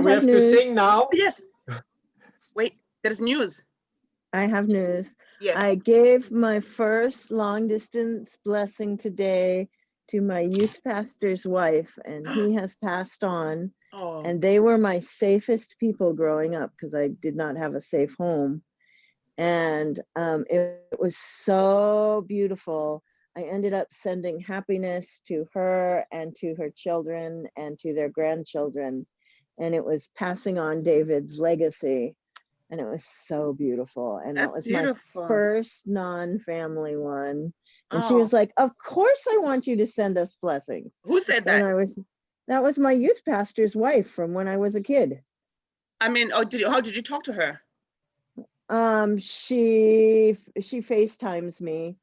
we have to sing now? Yes. Wait, there's news. I have news. Yes. I gave my first long distance blessing today to my youth pastor's wife, and he has passed on. Oh. And they were my safest people growing up because I did not have a safe home. And it was so beautiful. I ended up sending happiness to her and to her children and to their grandchildren. And it was passing on David's legacy. And it was so beautiful. And That's that was beautiful. my first non-family one. And she Oh. was like, of course I want you to send us blessings. Who said And that? that was my youth pastor's wife from when I was a kid. I mean, how did you talk to her? She FaceTimes me.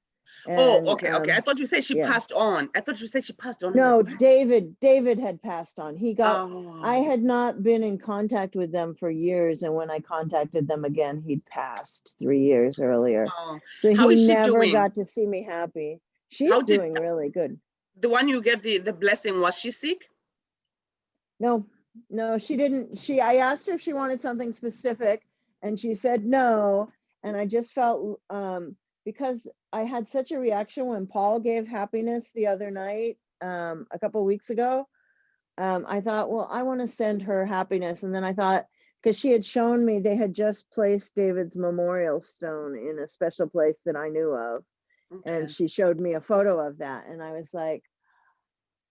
And, okay. I thought you said she passed on. I thought you said she passed on. No, David had passed on. He got, Oh. I had not been in contact with them for years. And when I contacted them again, he'd passed 3 years earlier. Oh. So How he is she never doing? got to see me happy. She's doing really good. The one you gave the blessing, was she sick? No, she didn't. I asked her if she wanted something specific and she said no. And I just felt, because I had such a reaction when Paul gave happiness the other night, a couple of weeks ago, I thought, well, I want to send her happiness. And then I thought, because she had shown me, they had just placed David's memorial stone in a special place that I knew of. Okay. And she showed me a photo of that. And I was like,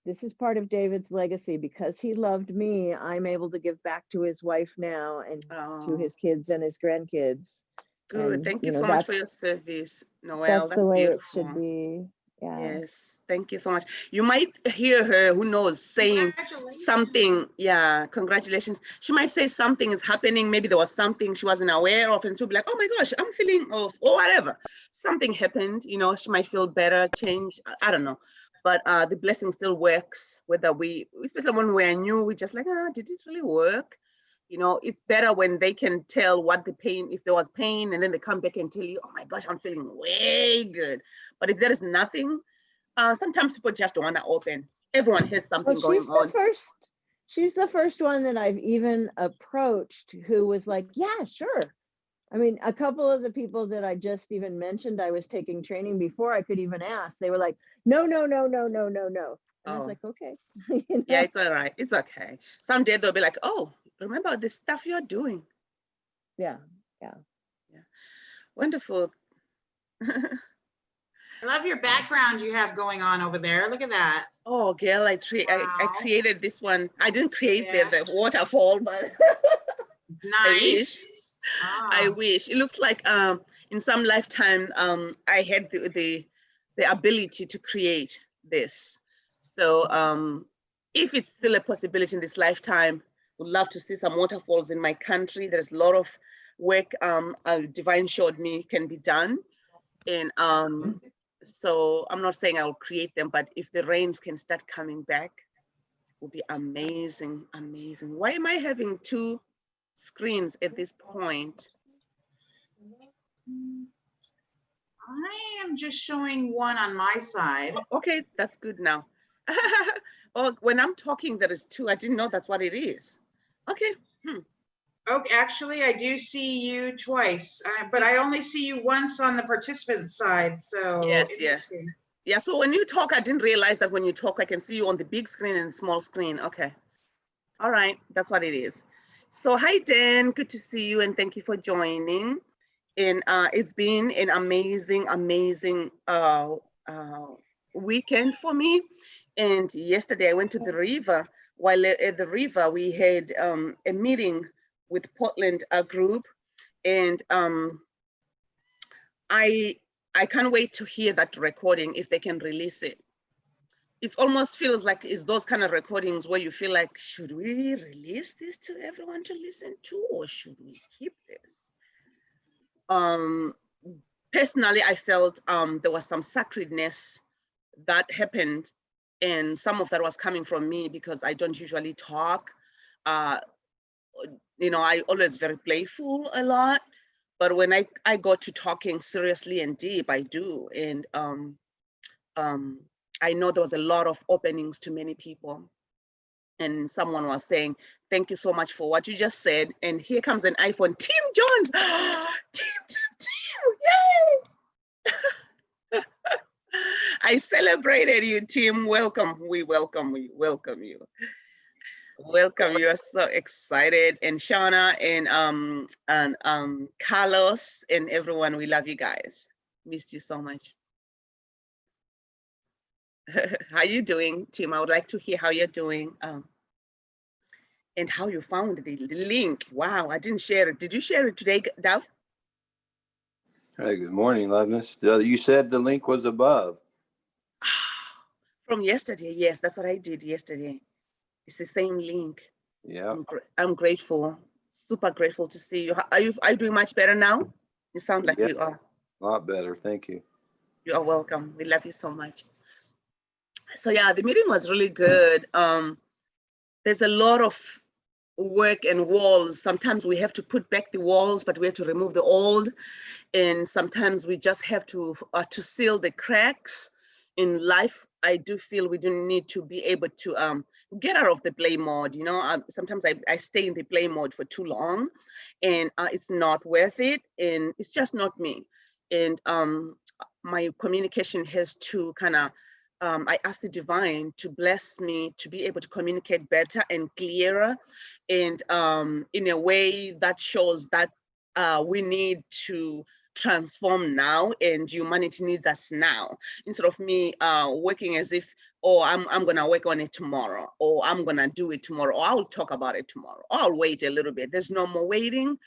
this is part of David's legacy. Because he loved me, I'm able to give back to his wife now and to his kids and his grandkids. Good. And, thank you so much for your service, Noelle. That's the way beautiful. it should be. Yeah. Yes. Thank you so much. You might hear her, who knows, saying something. Yeah. Congratulations. She might say something is happening. Maybe there was something she wasn't aware of. And she'll be like, oh my gosh, I'm feeling, or whatever. Something happened, she might feel better, change. I don't know. But the blessing still works, whether especially when we're new, we just like, did it really work? It's better when they can tell what the pain, if there was pain, and then they come back and tell you, oh my gosh, I'm feeling way good. But if there is nothing, sometimes people just don't want to open. Everyone has something going on. She's the first one that I've even approached who was like, yeah, sure. I mean, a couple of the people that I just even mentioned, I was taking training before I could even ask. They were like, no. And I was like, okay. Yeah, it's all right. It's okay. Someday they'll be like, oh, remember the stuff you're doing. Yeah. Wonderful. I love your background you have going on over there. Look at that. Oh, girl, I created this one. I didn't create the waterfall, but nice. I wish. It looks like in some lifetime I had the ability to create this. So if it's still a possibility in this lifetime, would love to see some waterfalls in my country. There's a lot of work Divine showed me can be done. And so I'm not saying I'll create them, but if the rains can start coming back, it would be amazing, amazing. Why am I having 2 screens at this point? I am just showing one on my side. Okay, that's good now. Oh, when I'm talking, there is 2. I didn't know that's what it is. Okay. Oh, actually, I do see you twice, but I only see you once on the participant side. So yes. Yeah. So when you talk, I didn't realize that when you talk, I can see you on the big screen and the small screen. Okay. All right. That's what it is. So hi, Dan. Good to see you, and thank you for joining. And it's been an amazing weekend for me. And yesterday I went to the river. While at the river, we had a meeting with Portland group, and I can't wait to hear that recording if they can release it. It almost feels like it's those kind of recordings where you feel like, should we release this to everyone to listen to, or should we keep this? Personally, I felt there was some sacredness that happened, and some of that was coming from me because I don't usually talk. I always very playful a lot, but when I go to talking seriously and deep, I do. And I know there was a lot of openings to many people. And someone was saying, thank you so much for what you just said. And here comes an iPhone. Tim Jones. Tim, yay. I celebrated you, Tim. Welcome. We welcome you. Welcome you. Welcome. You are so excited. And Shauna and Carlos and everyone, we love you guys. Missed you so much. How you doing, Tim? I would like to hear how you're doing. And how you found the link. Wow, I didn't share it. Did you share it today, Dav? Hey, good morning, Loveness. You said the link was above. From yesterday, yes, that's what I did yesterday. It's the same link. Yeah. I'm grateful, super grateful to see you. Are you doing much better now? You sound like you are. A lot better, thank you. You are welcome. We love you so much. So yeah, the meeting was really good. There's a lot of work and walls. Sometimes we have to put back the walls, but we have to remove the old. And sometimes we just have to seal the cracks in life. I do feel we do need to be able to get out of the play mode. You know, sometimes I stay in the play mode for too long, and it's not worth it. And it's just not me. And my communication has to kind of, I ask the divine to bless me to be able to communicate better and clearer, and in a way that shows that we need to transform now and humanity needs us now, instead of me working as if, oh, I'm gonna work on it tomorrow, or I'm gonna do it tomorrow, or I'll talk about it tomorrow, or I'll wait a little bit. There's no more waiting.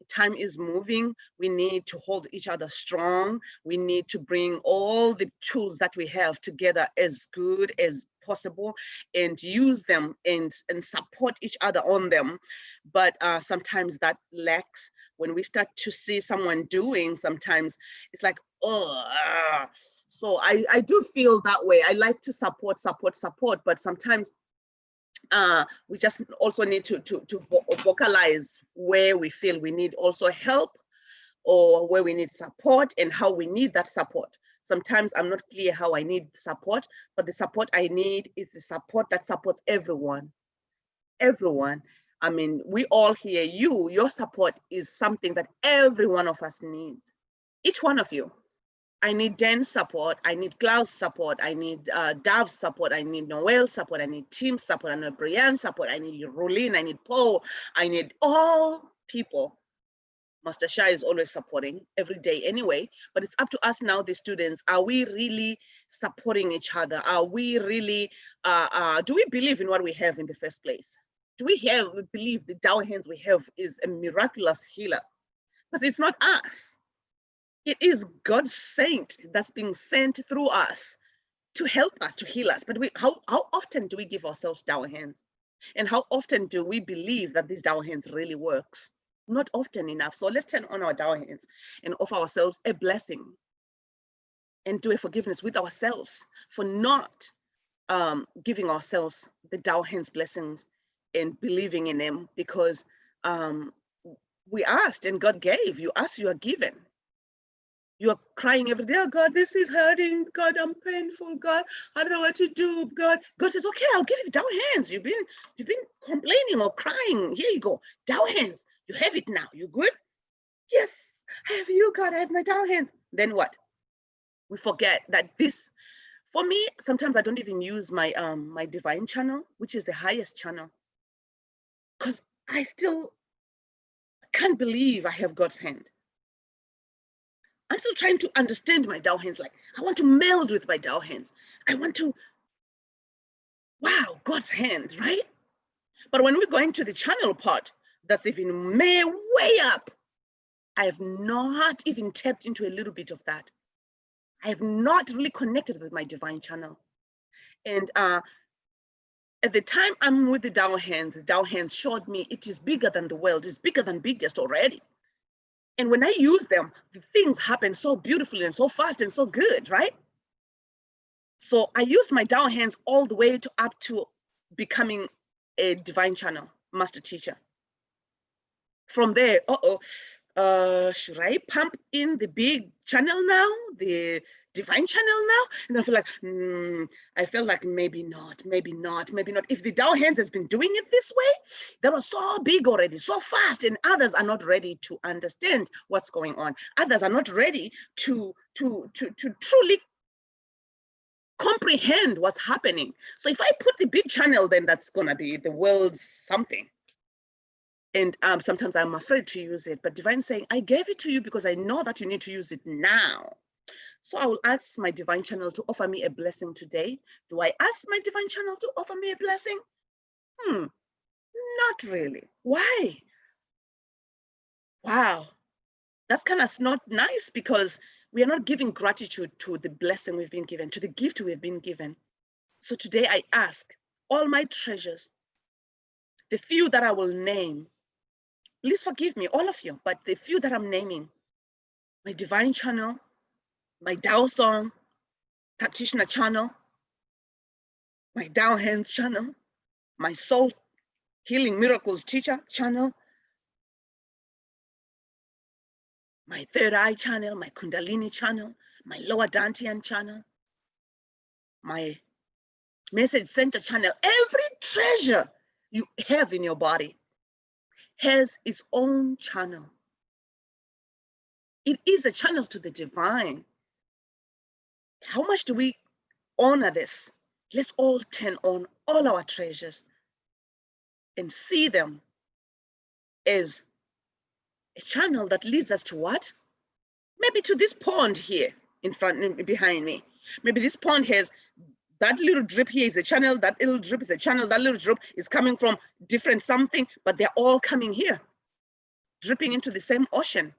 Time is moving. We need to hold each other strong. We need to bring all the tools that we have together as good as possible and use them and support each other on them. But sometimes that lacks. When we start to see someone doing, sometimes it's like, oh, so I do feel that way. I like to support, but sometimes we just also need to vocalize where we feel we need also help, or where we need support and how we need that support. Sometimes I'm not clear how I need support, but the support I need is the support that supports everyone. Everyone. I mean, we all here, your support is something that every one of us needs. Each one of you. I need Dan's support. I need Klaus' support. I need Dav's support. I need Noel's support. I need Tim's support. I need Brianne's support. I need Rolene. I need Paul. I need all people. Master Shah is always supporting every day anyway, but it's up to us now, the students. Are we really supporting each other? Are we really, do we believe in what we have in the first place? Do we believe the Tao hands we have is a miraculous healer? Because it's not us. It is God's saint that's being sent through us to help us, to heal us. But how often do we give ourselves Tao hands? And how often do we believe that these Tao hands really works? Not often enough. So let's turn on our Tao hands and offer ourselves a blessing and do a forgiveness with ourselves for not giving ourselves the Tao hands blessings and believing in them, because we asked and God gave. You asked, you are given. You are crying every day, oh God, this is hurting. God, I'm painful. God, I don't know what to do. God says, okay, I'll give you the Tao hands. You've been complaining or crying. Here you go, Tao hands. You have it now. You good? Yes, I have you, God. I have my Tao hands. Then what? We forget that this, for me, sometimes I don't even use my my divine channel, which is the highest channel, because I still can't believe I have God's hand. I'm still trying to understand my Tao hands. Like, I want to meld with my Tao hands. I want to, wow, God's hand, right? But when we're going to the channel part, that's even way up, I have not even tapped into a little bit of that. I have not really connected with my divine channel. And at the time I'm with the Tao hands showed me it is bigger than the world. It's bigger than biggest already. And when I use them, the things happen so beautifully and so fast and so good, right? So I used my Tao hands all the way to up to becoming a divine channel master teacher. From there, should I pump in the big channel now, the divine channel now? And I feel like, I felt like maybe not, maybe not, maybe not. If the Dow hands has been doing it this way, that was so big already, so fast, and others are not ready to understand what's going on. Others are not ready to truly comprehend what's happening. So if I put the big channel, then that's gonna be the world's something. And sometimes I'm afraid to use it, but divine saying, I gave it to you because I know that you need to use it now. So I will ask my divine channel to offer me a blessing today. Do I ask my divine channel to offer me a blessing? Not really. Why? Wow, that's kind of not nice, because we are not giving gratitude to the blessing we've been given, to the gift we've been given. So today I ask all my treasures, the few that I will name, please forgive me, all of you, but the few that I'm naming, my divine channel, my Tao Song practitioner channel, my Tao Hands channel, my Soul Healing Miracles teacher channel, my Third Eye channel, my Kundalini channel, my Lower Dantian channel, my Message Center channel. Every treasure you have in your body has its own channel. It is a channel to the divine. How much do we honor this? Let's all turn on all our treasures and see them as a channel that leads us to what? Maybe to this pond here in front, behind me. Maybe this pond has that little drip here is a channel, that little drip is a channel, that little drip is coming from different something, but they're all coming here, dripping into the same ocean.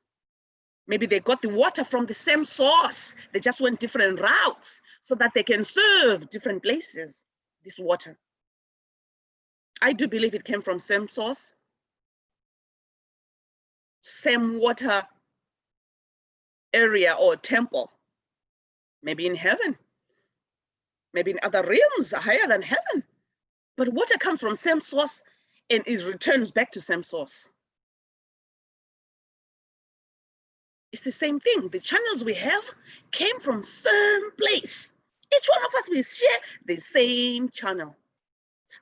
Maybe they got the water from the same source. They just went different routes so that they can serve different places, this water. I do believe it came from same source, same water area or temple, maybe in heaven, maybe in other realms higher than heaven. But water comes from same source and it returns back to same source. It's the same thing. The channels we have came from same place. Each one of us, we share the same channel.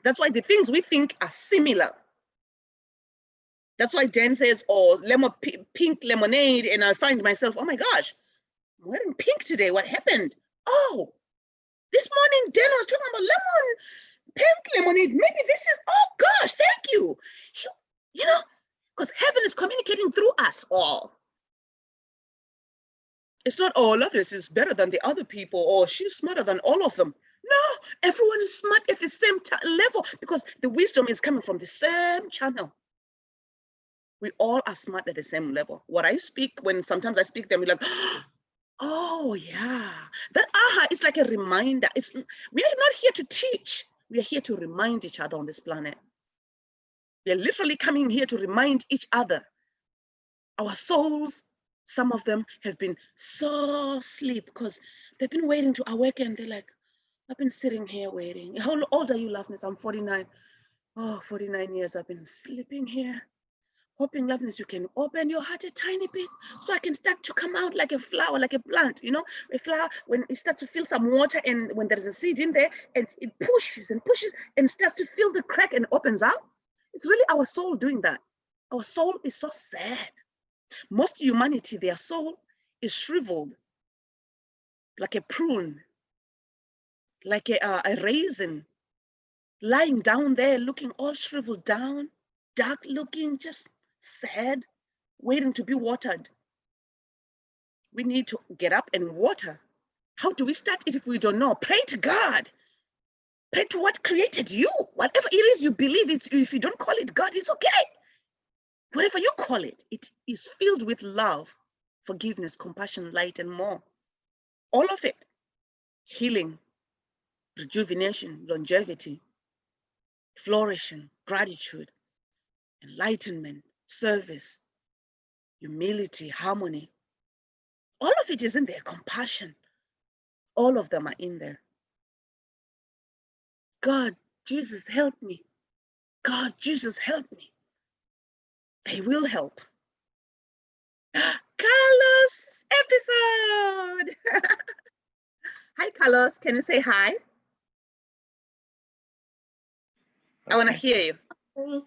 That's why the things we think are similar. That's why Dan says, oh, pink lemonade, and I find myself, oh my gosh, I'm wearing pink today. What happened? Oh, this morning Dan was talking about pink lemonade. Maybe this is, oh gosh, thank you. You know, because heaven is communicating through us all. It's not, oh, Loveness is better than the other people, or she's smarter than all of them. No, everyone is smart at the same level, because the wisdom is coming from the same channel. We all are smart at the same level. What I speak, when sometimes I speak them, we're like, oh yeah, that aha is like a reminder. We are not here to teach. We are here to remind each other on this planet. We are literally coming here to remind each other. Our souls, some of them have been so asleep because they've been waiting to awaken. They're like, I've been sitting here waiting. How old are you, Loveness? I'm 49. Oh, 49 years I've been sleeping here. Hoping, Loveness, you can open your heart a tiny bit so I can start to come out like a flower, like a plant, you know, a flower, when it starts to feel some water and when there's a seed in there and it pushes and pushes and starts to feel the crack and opens out. It's really our soul doing that. Our soul is so sad. Most humanity, their soul is shriveled like a prune, like a raisin, lying down there looking all shriveled down, dark looking, just sad, waiting to be watered. We need to get up and water. How do we start it if we don't know? Pray to God. Pray to what created you. Whatever it is you believe, if you don't call it God, it's okay. Whatever you call it, it is filled with love, forgiveness, compassion, light, and more. All of it. Healing, rejuvenation, longevity, flourishing, gratitude, enlightenment, service, humility, harmony. All of it is in there. Compassion. All of them are in there. God, Jesus, help me. God, Jesus, help me. They will help. Carlos episode. Hi, Carlos. Can you say hi? I want to hear you.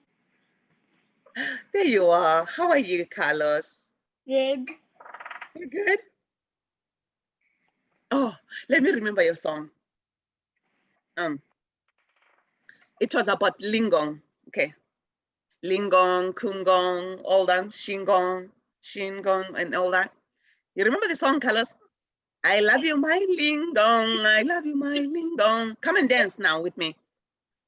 There you are. How are you, Carlos? Good. You good? Oh, let me remember your song. It was about Lingong. Okay. Lingong, Kungong, all that, Shingong, Shingong, and all that. You remember the song, Carlos? I love you, my Lingong. I love you, my Lingong. Come and dance now with me.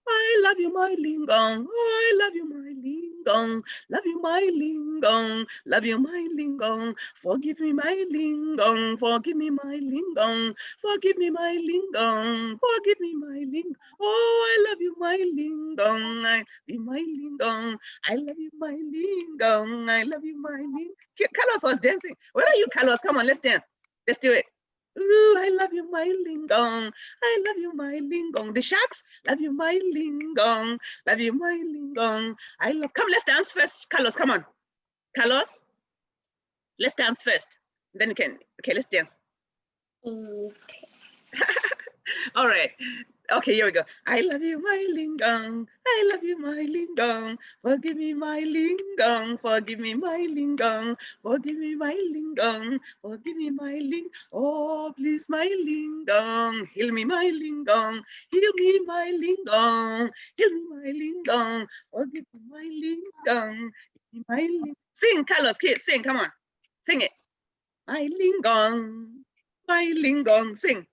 I love you, my Lingong. Oh, I love you, my Lingong. Love you, my Lingong. Love you, my Lingong. Forgive me, my Lingong. Forgive me, my Lingong. Forgive me, my Lingong. Forgive me, my Lingong. Oh, I love you, my Lingong. I love you, my Lingong. I love you, my Lingong. I love you, my Lingong. Carlos was dancing. Where are you, Carlos? Come on, let's dance. Let's do it. Ooh, I love you, my Lingong. I love you, my Lingong. The Sharks, love you, my Lingong. Love you, my Lingong. I love. Come, let's dance first. Carlos, come on. Carlos, let's dance first. Then you can. Okay, let's dance. All right. Okay, here we go. I love you, my Lingong. I love you, my Lingong. Forgive me, my Lingong. Forgive me, my Lingong. Forgive me, my Lingong. Forgive me, my Ling. Oh, please, my Lingong. Heal me, my Lingong. Heal me, my Lingong. Heal me, my Lingong. Forgive me, my Lingong. Heal me, my Ling. Sing, Carlos, kids, sing. Come on, sing it. My Lingong. My Lingong. Sing.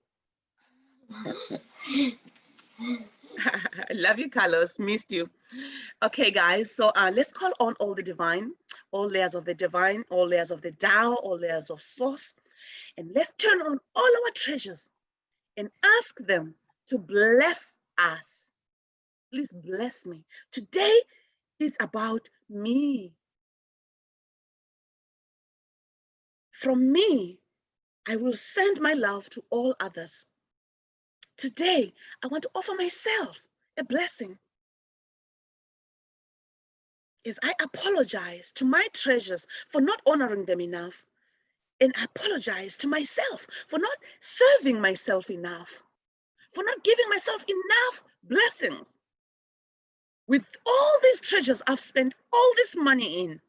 I love you, Carlos. Missed you. Okay, guys. So let's call on all the divine, all layers of the divine, all layers of the Tao, all layers of source. And let's turn on all our treasures and ask them to bless us. Please bless me. Today is about me. From me, I will send my love to all others. Today, I want to offer myself a blessing. Is I apologize to my treasures for not honoring them enough. And I apologize to myself for not serving myself enough, for not giving myself enough blessings. With all these treasures I've spent all this money in,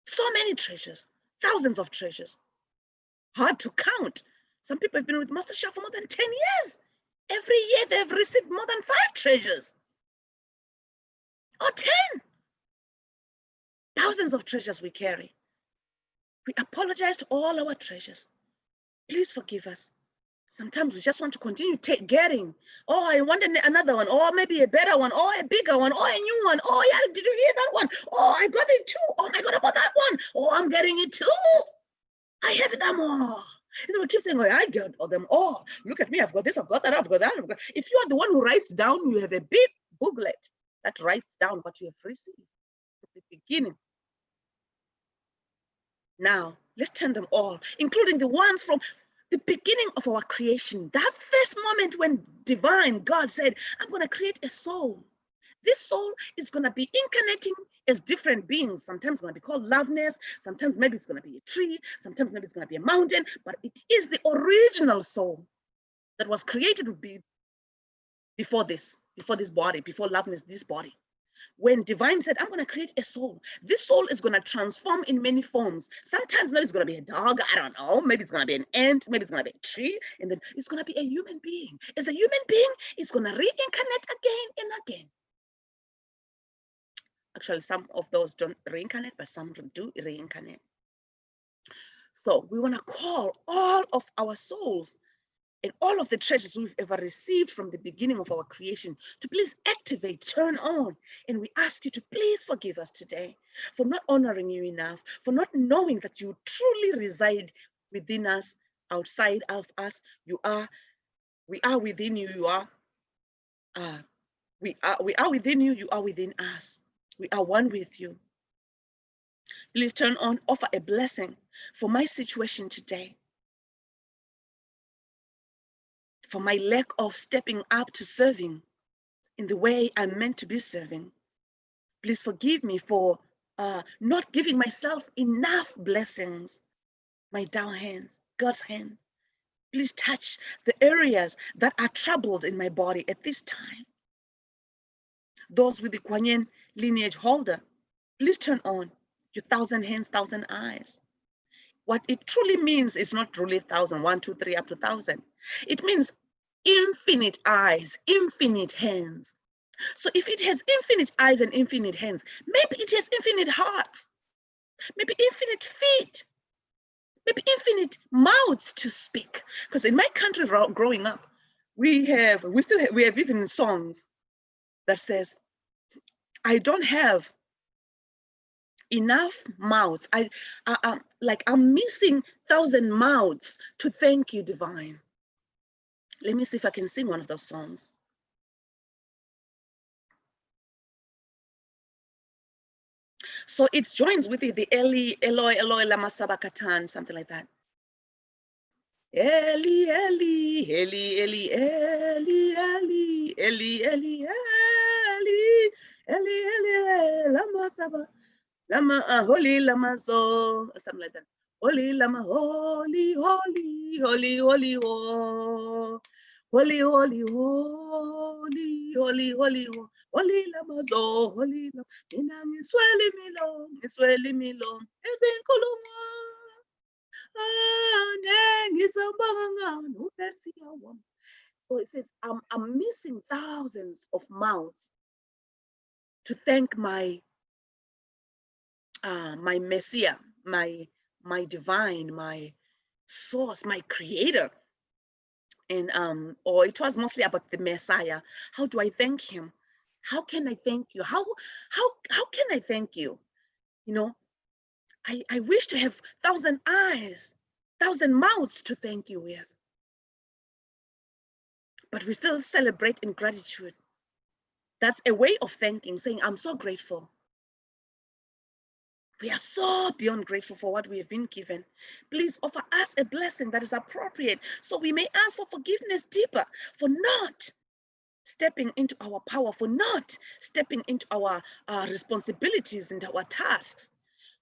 so many treasures, thousands of treasures, hard to count. Some people have been with Master Sha for more than 10 years. Every year they've received more than 5 treasures or 10. Thousands of treasures we carry. We apologize to all our treasures. Please forgive us. Sometimes we just want to continue getting. Oh, I want another one, or maybe a better one, or a bigger one, or a new one. Oh, yeah, did you hear that one? Oh, I got it too. Oh my God, about that one. Oh, I'm getting it too. I have them all. And then we keep saying, oh, I got them all. Look at me, I've got this, I've got that, I've got that. If you are the one who writes down, you have a big booklet that writes down what you have received at the beginning. Now, let's turn them all, including the ones from the beginning of our creation. That first moment when divine God said, I'm going to create a soul. This soul is going to be incarnating as different beings. Sometimes it's going to be called Loveness. Sometimes maybe it's going to be a tree. Sometimes maybe it's going to be a mountain. But it is the original soul that was created before this body, before Loveness, this body. When divine said, I'm going to create a soul, this soul is going to transform in many forms. Sometimes maybe it's going to be a dog, I don't know, maybe it's going to be an ant, maybe it's going to be a tree, and then it's going to be a human being. As a human being, it's going to reincarnate again and again. Actually, some of those don't reincarnate, but some do reincarnate. So we want to call all of our souls and all of the treasures we've ever received from the beginning of our creation to please activate, turn on. And we ask you to please forgive us today for not honoring you enough, for not knowing that you truly reside within us, outside of us. We are within you, we are within you, you are within us. We are one with you. Please turn on, offer a blessing for my situation today, for my lack of stepping up to serving in the way I'm meant to be serving. Please forgive me for not giving myself enough blessings. My down hands, God's hand, please touch the areas that are troubled in my body at this time. Those with the Guanyin lineage holder, please turn on your 1,000 hands, 1,000 eyes. What it truly means is not really 1,000, 1, 2, 3, up to 1,000. It means infinite eyes, infinite hands. So if it has infinite eyes and infinite hands, maybe it has infinite hearts, maybe infinite feet, maybe infinite mouths to speak. Because in my country growing up, we have even songs that says, I don't have enough mouths. I'm missing 1,000 mouths to thank you, divine. Let me see if I can sing one of those songs. So it joins with the Eli, Eloi, Eloi, lama sabachthani, something like that. Eli, Eli, Eli, Eli, Eli, Eli, Eli, Eli, Eli, Eli, Eli, lama sabachthani. Lama holy lama so something like that. Holy lama holy holy holy holy ho. Holy holy holy holy holy ho. Holy lama so holy lama. Mina ngisweli milo ezinkulumo. So it says I'm missing thousands of mouths to thank my Messiah, my divine, my source, my creator. And or it was mostly about the Messiah. How do I thank him? How can I thank you? How can I thank you? You know, I wish to have 1,000 eyes, 1,000 mouths to thank you with. But we still celebrate in gratitude. That's a way of thanking, saying, I'm so grateful. We are so beyond grateful for what we have been given. Please offer us a blessing that is appropriate so we may ask for forgiveness deeper for not stepping into our power, for not stepping into our responsibilities and our tasks.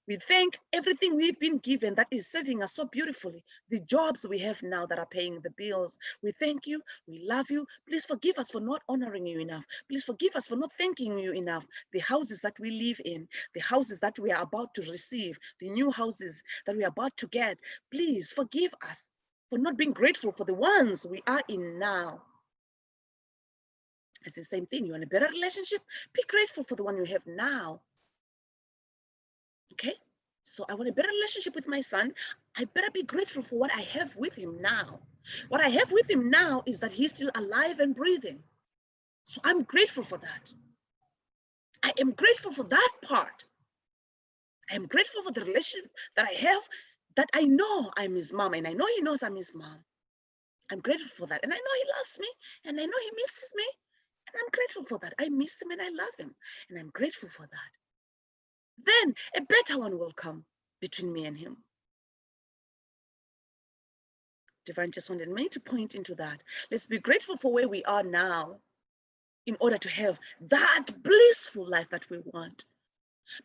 We thank everything we've been given that is serving us so beautifully. The jobs we have now that are paying the bills. We thank you. We love you. Please forgive us for not honoring you enough. Please forgive us for not thanking you enough. The houses that we live in, the houses that we are about to receive, the new houses that we are about to get. Please forgive us for not being grateful for the ones we are in now. It's the same thing. You want a better relationship? Be grateful for the one you have now. Okay, so I want a better relationship with my son. I better be grateful for what I have with him now. What I have with him now is that he's still alive and breathing. So I'm grateful for that. I am grateful for that part. I am grateful for the relationship that I have, that I know I'm his mom and I know he knows I'm his mom. I'm grateful for that. And I know he loves me and I know he misses me. And I'm grateful for that. I miss him and I love him. And I'm grateful for that. Then a better one will come between me and him. Divine just wanted me to point into that. Let's be grateful for where we are now in order to have that blissful life that we want.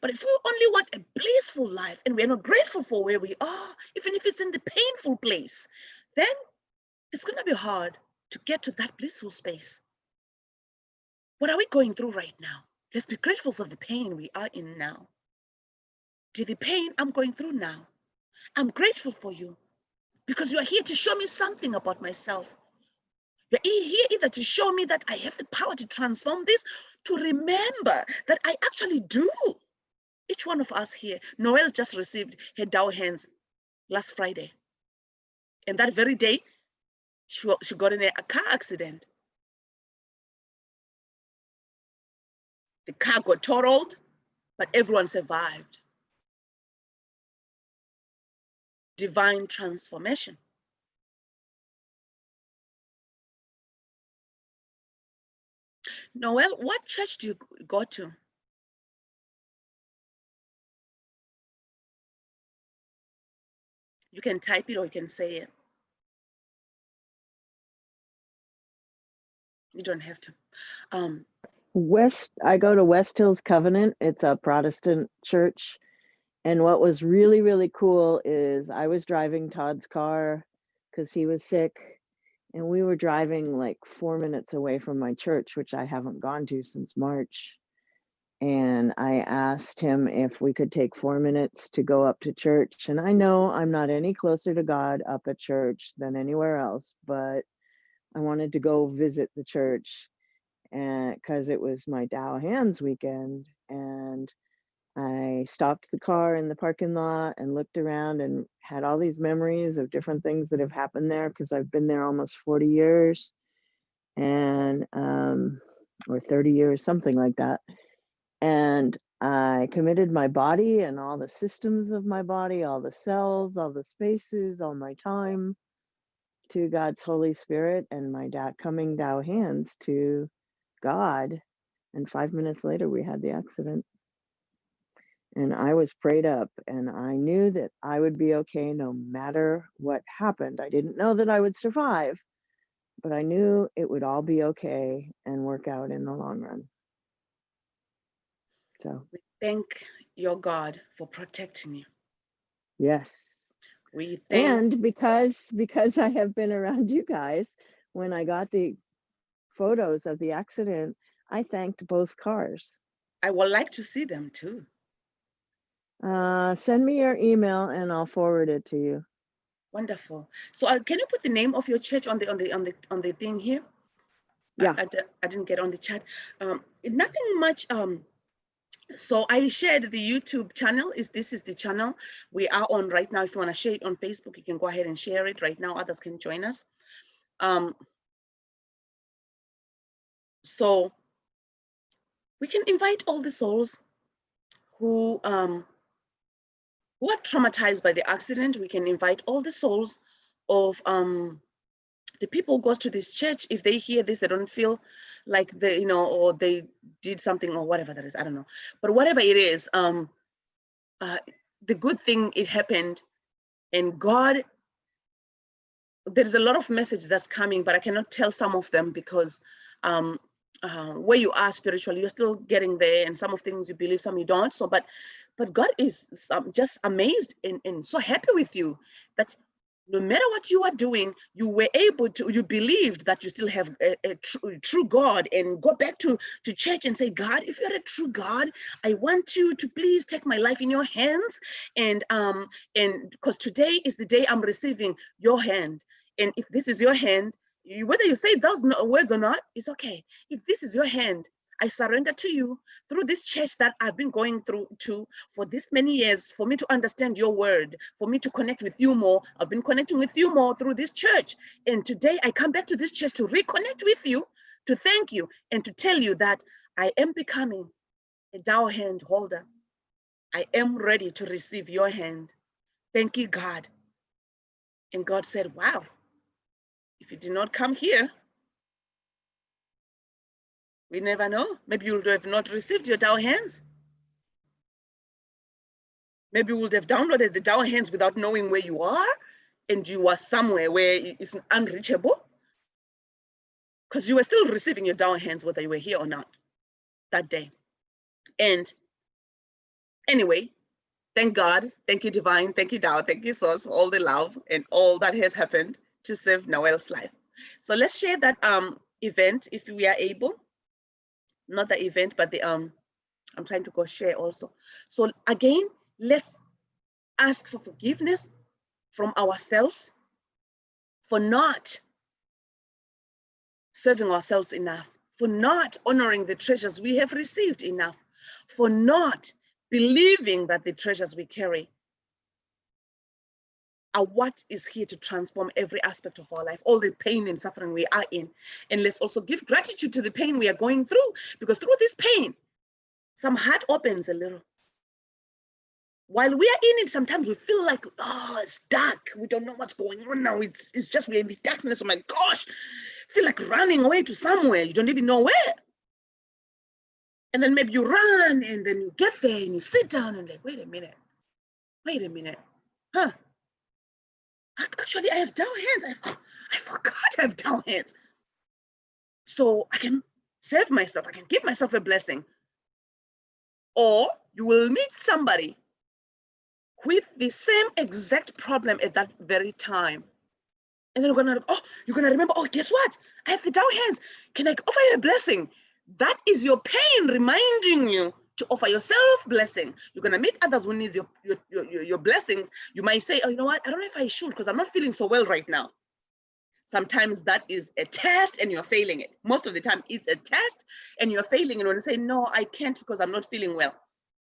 But if we only want a blissful life and we're not grateful for where we are, even if it's in the painful place, then it's going to be hard to get to that blissful space. What are we going through right now? Let's be grateful for the pain we are in now. To the pain I'm going through now, I'm grateful for you because you are here to show me something about myself. You're here either to show me that I have the power to transform this, to remember that I actually do. Each one of us here, Noelle just received her Dow hands last Friday. And that very day, she got in a car accident. The car got totaled, but everyone survived. Divine transformation. Noelle, what church do you go to? You can type it or you can say it. You don't have to. I go to West Hills Covenant. It's a Protestant church. And what was really, really cool is I was driving Todd's car because he was sick. And we were driving like 4 minutes away from my church, which I haven't gone to since March. And I asked him if we could take 4 minutes to go up to church. And I know I'm not any closer to God up at church than anywhere else, but I wanted to go visit the church and because it was my Dow Hands weekend. And I stopped the car in the parking lot and looked around and had all these memories of different things that have happened there because I've been there almost 40 years and or 30 years, something like that. And I committed my body and all the systems of my body, all the cells, all the spaces, all my time to God's Holy Spirit and my coming Dow Hands to God. And 5 minutes later, we had the accident. And I was prayed up and I knew that I would be okay no matter what happened. I didn't know that I would survive, but I knew it would all be okay and work out in the long run. So We thank your God for protecting you. yes. We thank And because I have been around you guys, when I got the photos of the accident, I thanked both cars. I would like to see them too. Send me your email and I'll forward it to you. Wonderful. So can you put the name of your church on the thing here? Yeah. I didn't get on the chat. Nothing much. So I shared the YouTube channel. This is the channel we are on right now. If you want to share it on Facebook, you can go ahead and share it right now. Others can join us. So we can invite all the souls who are traumatized by the accident. We can invite all the souls of the people who goes to this church. If they hear this, they don't feel like they, or they did something or whatever that is. I don't know, but whatever it is, the good thing it happened, and God. There's a lot of message that's coming, but I cannot tell some of them because where you are spiritually, you're still getting there, and some of things you believe, some you don't. So, but God is just amazed and so happy with you that no matter what you are doing, you were able to, you believed that you still have a true God, and go back to church and say, God, if you're a true God, I want you to please take my life in your hands. And because today is the day I'm receiving your hand. And if this is your hand, whether you say those words or not, it's okay. If this is your hand, I surrender to you through this church that I've been going through for this many years, for me to understand your word, for me to connect with you more. I've been connecting with you more through this church. And today I come back to this church to reconnect with you, to thank you, and to tell you that I am becoming a Dow hand holder. I am ready to receive your hand. Thank you, God. And God said, wow, if you did not come here, we never know. Maybe you would have not received your Dow hands. Maybe you would have downloaded the Dow hands without knowing where you are, and you are somewhere where it's unreachable, because you were still receiving your Dow hands whether you were here or not that day. And anyway, thank God, thank you, Divine, thank you, Dow, thank you, Source, for all the love and all that has happened to save Noel's life. So let's share that event if we are able. Not the event, but the I'm trying to go share also. So again, let's ask for forgiveness from ourselves for not serving ourselves enough, for not honoring the treasures we have received enough, for not believing that the treasures we carry are what is here to transform every aspect of our life, all the pain and suffering we are in. And let's also give gratitude to the pain we are going through, because through this pain, some heart opens a little. While we are in it, sometimes we feel like, oh, it's dark. We don't know what's going on now. It's just we're in the darkness. Oh my gosh, feel like running away to somewhere. You don't even know where. And then maybe you run and then you get there and you sit down and like, wait a minute. Huh? Actually, I have Down hands. I forgot I have Down hands. So I can serve myself. I can give myself a blessing. Or you will meet somebody with the same exact problem at that very time. And then you're gonna remember, oh, guess what? I have the Dow hands. Can I offer you a blessing? That is your pain reminding you to offer yourself blessing. You're gonna meet others who need your blessings. You might say, oh, you know what? I don't know if I should because I'm not feeling so well right now. Sometimes that is a test and you're failing it. Most of the time it's a test and you're failing, and when you say, no, I can't because I'm not feeling well.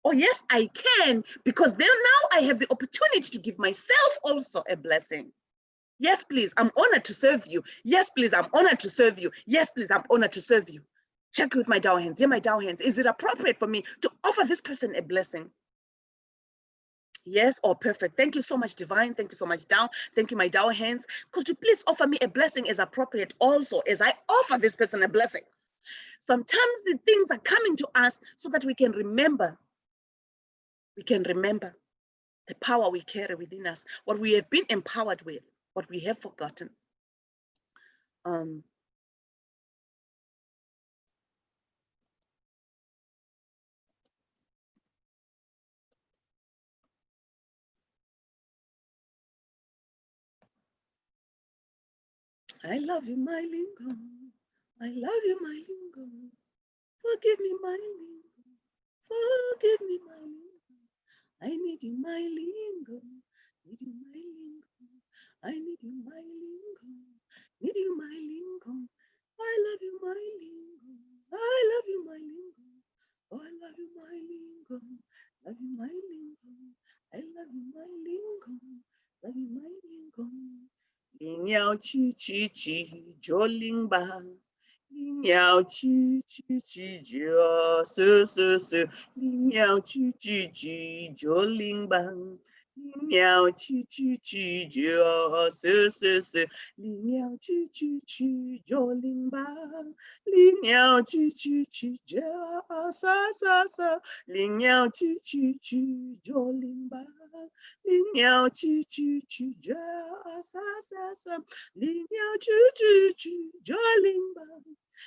Oh, yes, I can, because then now I have the opportunity to give myself also a blessing. Yes, please, I'm honored to serve you. Yes, please, I'm honored to serve you. Yes, please, I'm honored to serve you. Check with my Dow hands. Dear my Dow hands, is it appropriate for me to offer this person a blessing? Yes, oh, perfect. Thank you so much, Divine. Thank you so much, Dow. Thank you, my Dow hands. Could you please offer me a blessing as appropriate also as I offer this person a blessing? Sometimes the things are coming to us so that we can remember. We can remember the power we carry within us, what we have been empowered with, what we have forgotten. I love you, my lingo. I love you, my lingo. Forgive me, my lingo. Forgive me, my lingo. I need you, my lingo. Need you, my lingo. I need you, my lingo. Need you, my lingo. I love you, my lingo. I love you, my lingo. Oh, I love you, my lingo. Love you, my lingo. I love you, my lingo. Love you, my lingo. Linyao chi chi chi, joling ba. Linyao chi chi chi, jo su su su. Linyao chi chi chi, joling ba. Linyao chi chi chi, jo su su su. Linyao chi chi chi, joling ba. Linyao chi chi chi, jo sa sa sa. Linyao chi chi chi, joling ba. 灵鸟叽叽叽叫沙沙沙，灵鸟叽叽叽叫灵吧，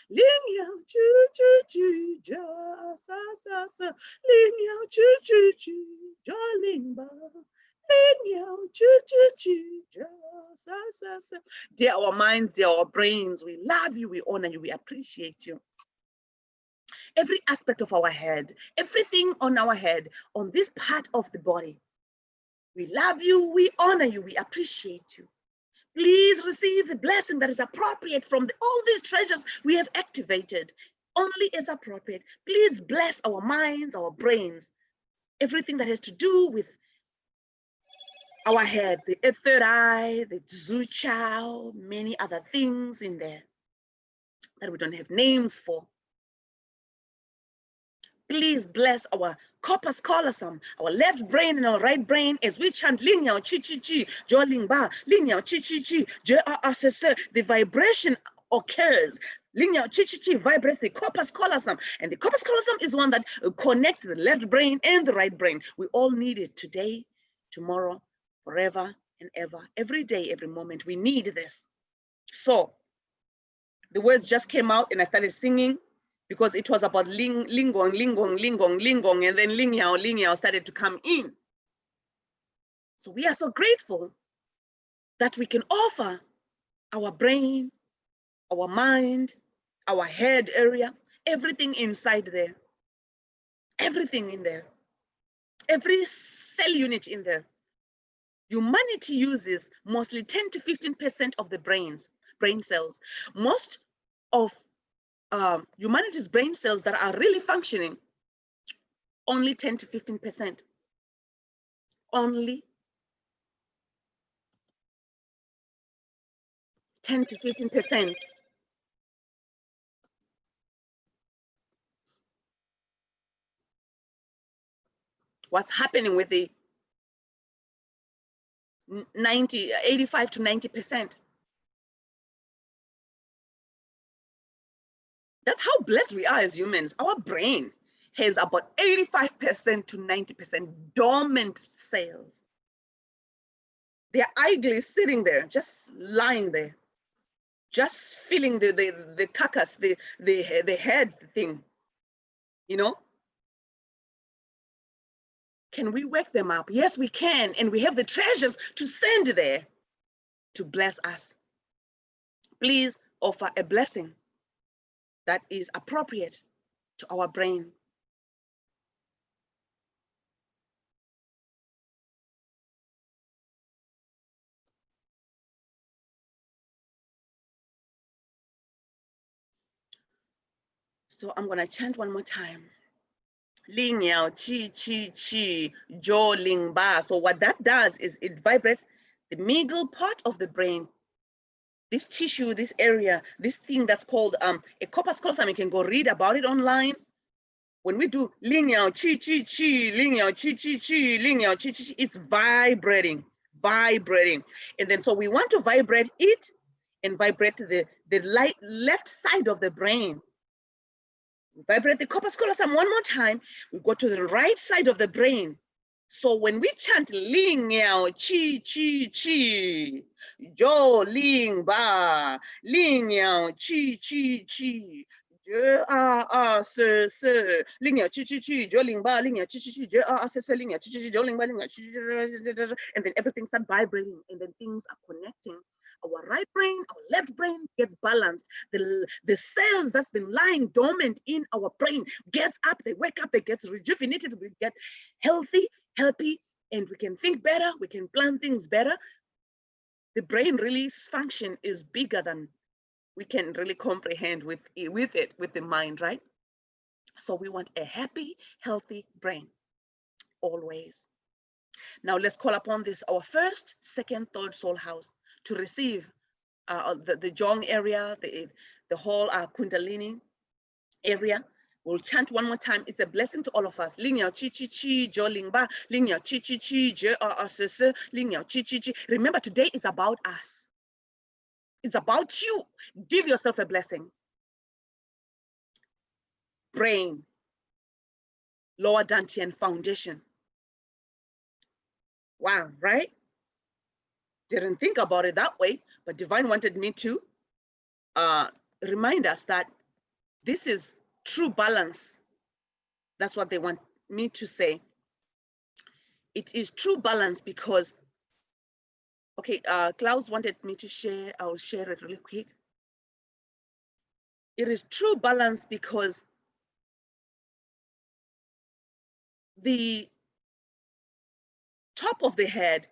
灵鸟叽叽叽叫沙沙沙，灵鸟叽叽叽叫灵吧，灵鸟叽叽叽叫沙沙沙。Dear our minds, dear our brains, we love you, we honor you, we appreciate you. Every aspect of our head, everything on our head, on this part of the body. We love you, we honor you, we appreciate you. Please receive the blessing that is appropriate from all these treasures we have activated, only as appropriate. Please bless our minds, our brains, everything that has to do with our head, the third eye, the Zuchao, many other things in there that we don't have names for. Please bless our corpus callosum, our left brain and our right brain as we chant linyao chi chi chi, jo ling ba, linyao chi chi chi, jo the vibration occurs. Linyao chi chi chi vibrates the corpus callosum, and the corpus callosum is the one that connects the left brain and the right brain. We all need it today, tomorrow, forever and ever, every day, every moment. We need this. So the words just came out and I started singing, because it was about lingong, lingong, lingong, lingong, and then lingyao started to come in. So we are so grateful that we can offer our brain, our mind, our head area, everything inside there, everything in there, every cell unit in there. Humanity uses mostly 10 to 15% of the brain cells. Most of humanity's brain cells that are really functioning, only 10 to 15%. Only 10 to 15%. What's happening with the 85 to 90%? That's how blessed we are as humans. Our brain has about 85% to 90% dormant cells. They're idly sitting there, just lying there. just feeling the carcass, the head thing, you know? Can we wake them up? Yes, we can. And we have the treasures to send there to bless us. Please offer a blessing that is appropriate to our brain. So I'm gonna chant one more time. Ling Yao Chi Chi Chi Jo Ling Ba. So what that does is it vibrates the middle part of the brain. This tissue, this area, this thing that's called a corpus callosum. You can go read about it online. When we do Ling Yao Chi Chi Chi, Ling Yao Chi Chi Chi, Ling Yao Chi Chi Chi, it's vibrating. And then so we want to vibrate it and vibrate the left side of the brain. Vibrate the corpus callosum one more time. We go to the right side of the brain. So when we chant Ling Yao Chi Chi Chi, Jo Ling Ba, Ling Yao Chi Chi Chi, Je Se, Ling Yao Chi Chi Chi, Jo Ling Ba, Ling Yao Chi Chi Chi, Je Se, Ling Yao Chi Chi Chi, Jo Ling Ba, Ling Yao Chi Chi, and then everything starts vibrating, and then things are connecting. Our right brain, our left brain gets balanced. The cells that's been lying dormant in our brain gets up, they wake up, they get rejuvenated, we get healthy, happy, and we can think better, we can plan things better. The brain release function is bigger than we can really comprehend with the mind, right? So we want a happy, healthy brain, always. Now let's call upon this, our first, second, third soul house to receive the Jong area, the whole Kundalini area. We'll chant one more time. It's a blessing to all of us. Ling Yao Chi Chi Chi, Jo Ling Ba, Ling Yao Chi Chi Chi, Je Se Se, Ling Yao Chi Chi Chi. Remember, today is about us. It's about you. Give yourself a blessing. Brain, lower Dantian foundation. Wow, right? Didn't think about it that way, but Divine wanted me to remind us that this is true balance. That's what they want me to say. It is true balance because, okay, Klaus wanted me to share, I'll share it really quick. It is true balance because the top of the head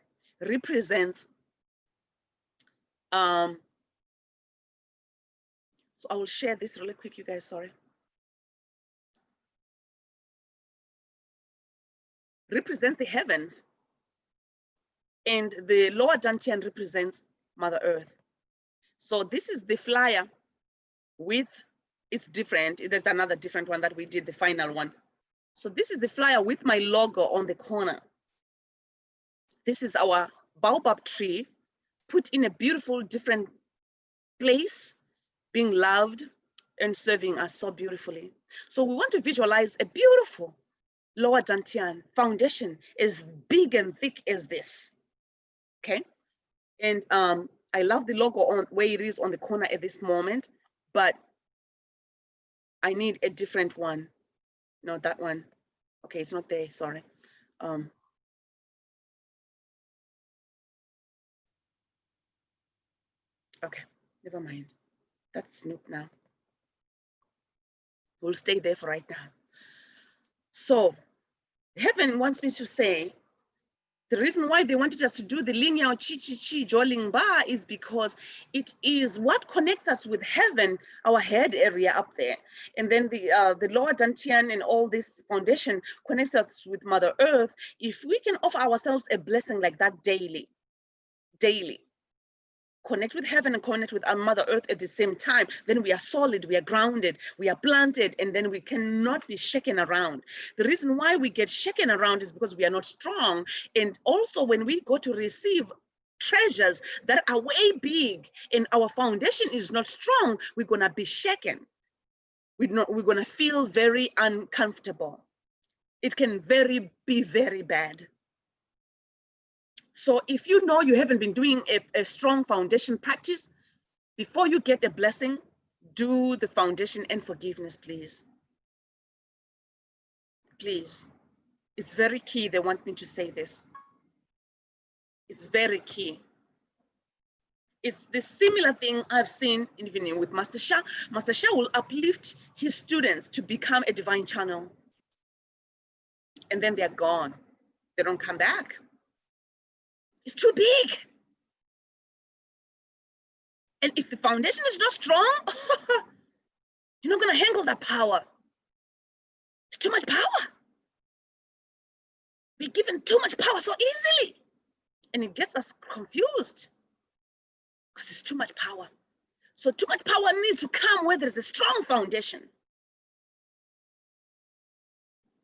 represents, so I will share this really quick, you guys, sorry. Represent the heavens, and the lower dantian represents Mother Earth. So this is the flyer with, it's different. There's another different one that we did, the final one. So this is the flyer with my logo on the corner. This is our baobab tree put in a beautiful, different place, being loved and serving us so beautifully. So we want to visualize a beautiful lower dantian foundation as big and thick as this, okay? And I love the logo on where it is on the corner at this moment, but I need a different one. No, that one. Okay, it's not there, sorry. Okay, never mind. That's Snoop now. We'll stay there for right now. So heaven wants me to say, the reason why they wanted us to do the Ling Yao Chi Chi Chi Jo Ling Ba is because it is what connects us with heaven, our head area up there. And then the lower dantian and all this foundation connects us with Mother Earth. If we can offer ourselves a blessing like that daily, connect with heaven and connect with our Mother Earth at the same time, then we are solid, we are grounded, we are planted, and then we cannot be shaken around. The reason why we get shaken around is because we are not strong. And also when we go to receive treasures that are way big and our foundation is not strong, we're gonna be shaken. We're gonna feel very uncomfortable. It can be very bad. So if you know you haven't been doing a strong foundation practice, Before you get a blessing, do the foundation and forgiveness, please. Please. It's very key. They want me to say this. It's very key. It's the similar thing I've seen even with Master Sha. Master Sha will uplift his students to become a divine channel. And then they're gone. They don't come back. It's too big. And if the foundation is not strong, you're not going to handle that power. It's too much power. We're given too much power so easily. And it gets us confused because it's too much power. So too much power needs to come where there's a strong foundation.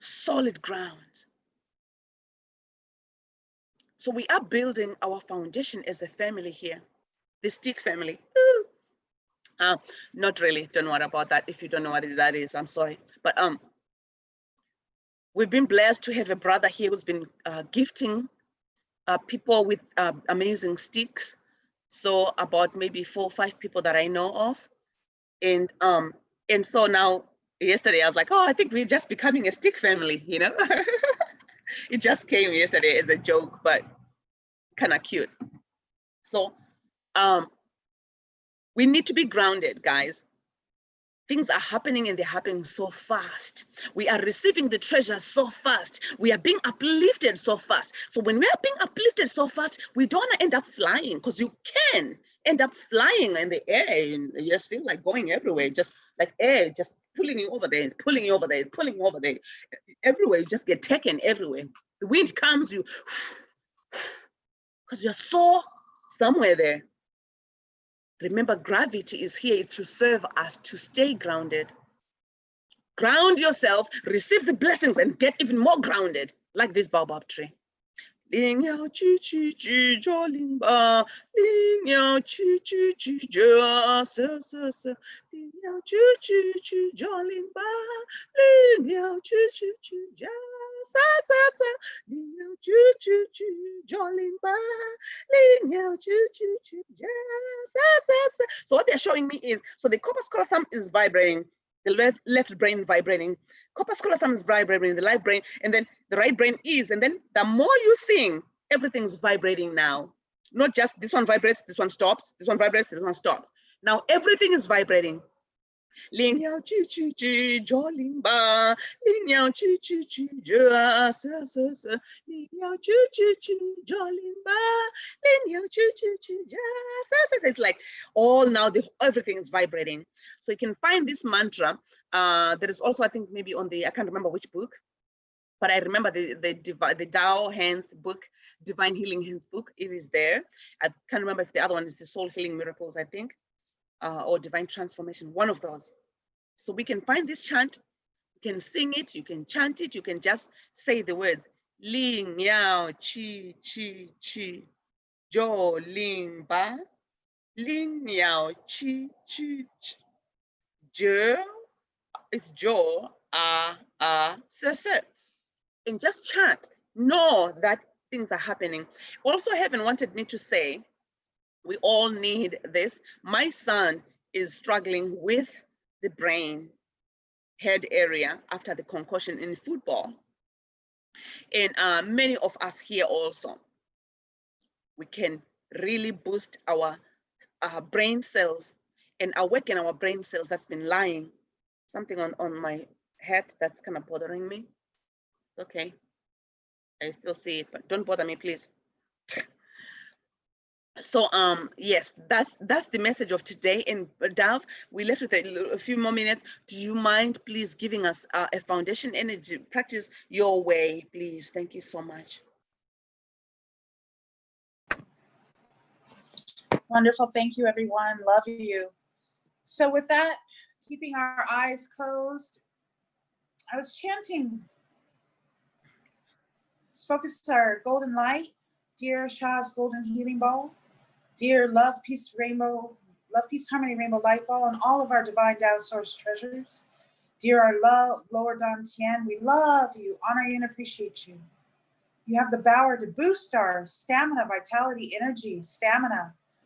Solid ground. So we are building our foundation as a family here. The stick family. Not really, don't worry about that. If you don't know what that is, I'm sorry. But we've been blessed to have a brother here who's been gifting people with amazing sticks. So about maybe 4 or 5 people that I know of. And so now, yesterday I was like, oh, I think we're just becoming a stick family, you know? It just came yesterday as a joke, but kind of cute. So we need to be grounded, guys. Things are happening and they're happening so fast. We are receiving the treasure so fast. We are being uplifted so fast. So when we are being uplifted so fast, we don't want to end up flying, because you can end up flying in the air and you just feel like going everywhere. Just like air, just pulling you over there, it's pulling you over there, it's pulling you over there. Everywhere, you just get taken everywhere. The wind comes, you, because you're so somewhere there. Remember, gravity is here to serve us to stay grounded. Ground yourself, receive the blessings, and get even more grounded, like this baobab tree. Ling yao chi chi chi jo ling ba, ling yao chi chi chi jo se se se, ling yao chi chi chi jo ling ba, ling yao chi chi chi ja se se se, ling yao chi chi chi jo ling ba, ling yao chi chi chi ja se se se. So what they're showing me is, so the corpus callosum is vibrating, the left brain vibrating, corpus callosum is vibrating, the left brain, and then the right brain is, and then the more you sing, everything's vibrating now. Not just this one vibrates, this one stops, this one vibrates, this one stops. Now everything is vibrating. Ling yao chi chi chi jo ling ba, ling yao chi chi chi jo se se se, ling yao chi chi chi jo ling ba, ling yao chi chi chi jo se se se. It's like all now everything is vibrating. So you can find this mantra. There is also, I think maybe on the, I can't remember which book, but I remember the Tao Hands book, Divine Healing Hands book. It is there. I can't remember if the other one is the Soul Healing Miracles, I think. Or Divine Transformation, one of those. So we can find this chant, you can sing it, you can chant it, you can just say the words, Ling Yao Chi Chi Chi, Jo Ling Ba, Ling Yao Chi Chi Chi, Jo, it's Jo, Se Se. And just chant, know that things are happening. Also, heaven wanted me to say, we all need this. My son is struggling with the brain head area after the concussion in football. And many of us here also, we can really boost our brain cells and awaken our brain cells that's been lying. Something on my head that's kind of bothering me. Okay, I still see it, but don't bother me, please. So yes, that's the message of today. And Dav, we left with a few more minutes. Do you mind please giving us a foundation energy practice your way, please? Thank you so much. Wonderful. Thank you, everyone. Love you. So with that, keeping our eyes closed, I was chanting. Let's focus our golden light, dear Shah's golden healing ball, dear love, peace, rainbow, love, peace, harmony, rainbow light ball, and all of our divine Tao source treasures. Dear our love, lower Dan Tian, we love you, honor you, and appreciate you. You have the power to boost our stamina, vitality, energy, stamina,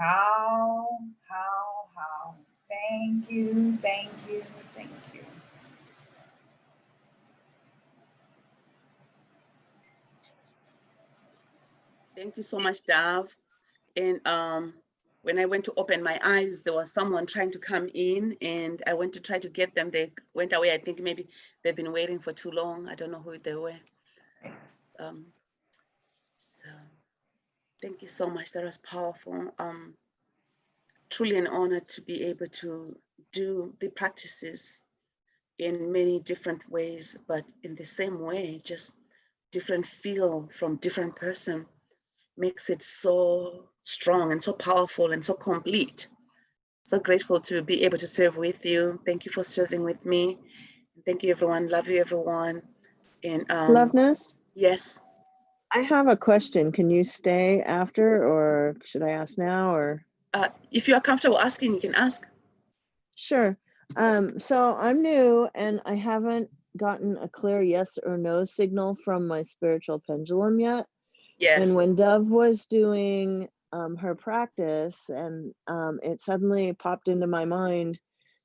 How? Thank you, thank you, thank you. Thank you so much, Dav. And when I went to open my eyes, there was someone trying to come in, and I went to try to get them. They went away. I think maybe they've been waiting for too long. I don't know who they were. So thank you so much. That was powerful. Truly an honor to be able to do the practices in many different ways, but in the same way, just different feel from different person makes it so strong and so powerful and so complete. So grateful to be able to serve with you. Thank you for serving with me. Thank you, everyone. Love you, everyone. And Loveness, yes. I have a question. Can you stay after, or should I ask now, or? If you are comfortable asking, you can ask. Sure. So I'm new and I haven't gotten a clear yes or no signal from my spiritual pendulum yet. Yes. And when Dove was doing her practice, and it suddenly popped into my mind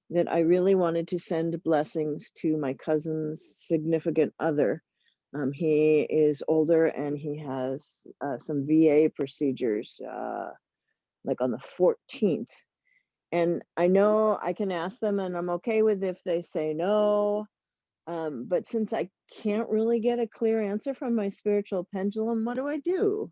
that I really wanted to send blessings to my cousin's significant other. He is older and he has some VA procedures like on the 14th. And I know I can ask them and I'm okay with if they say no. But since I can't really get a clear answer from my spiritual pendulum, what do I do?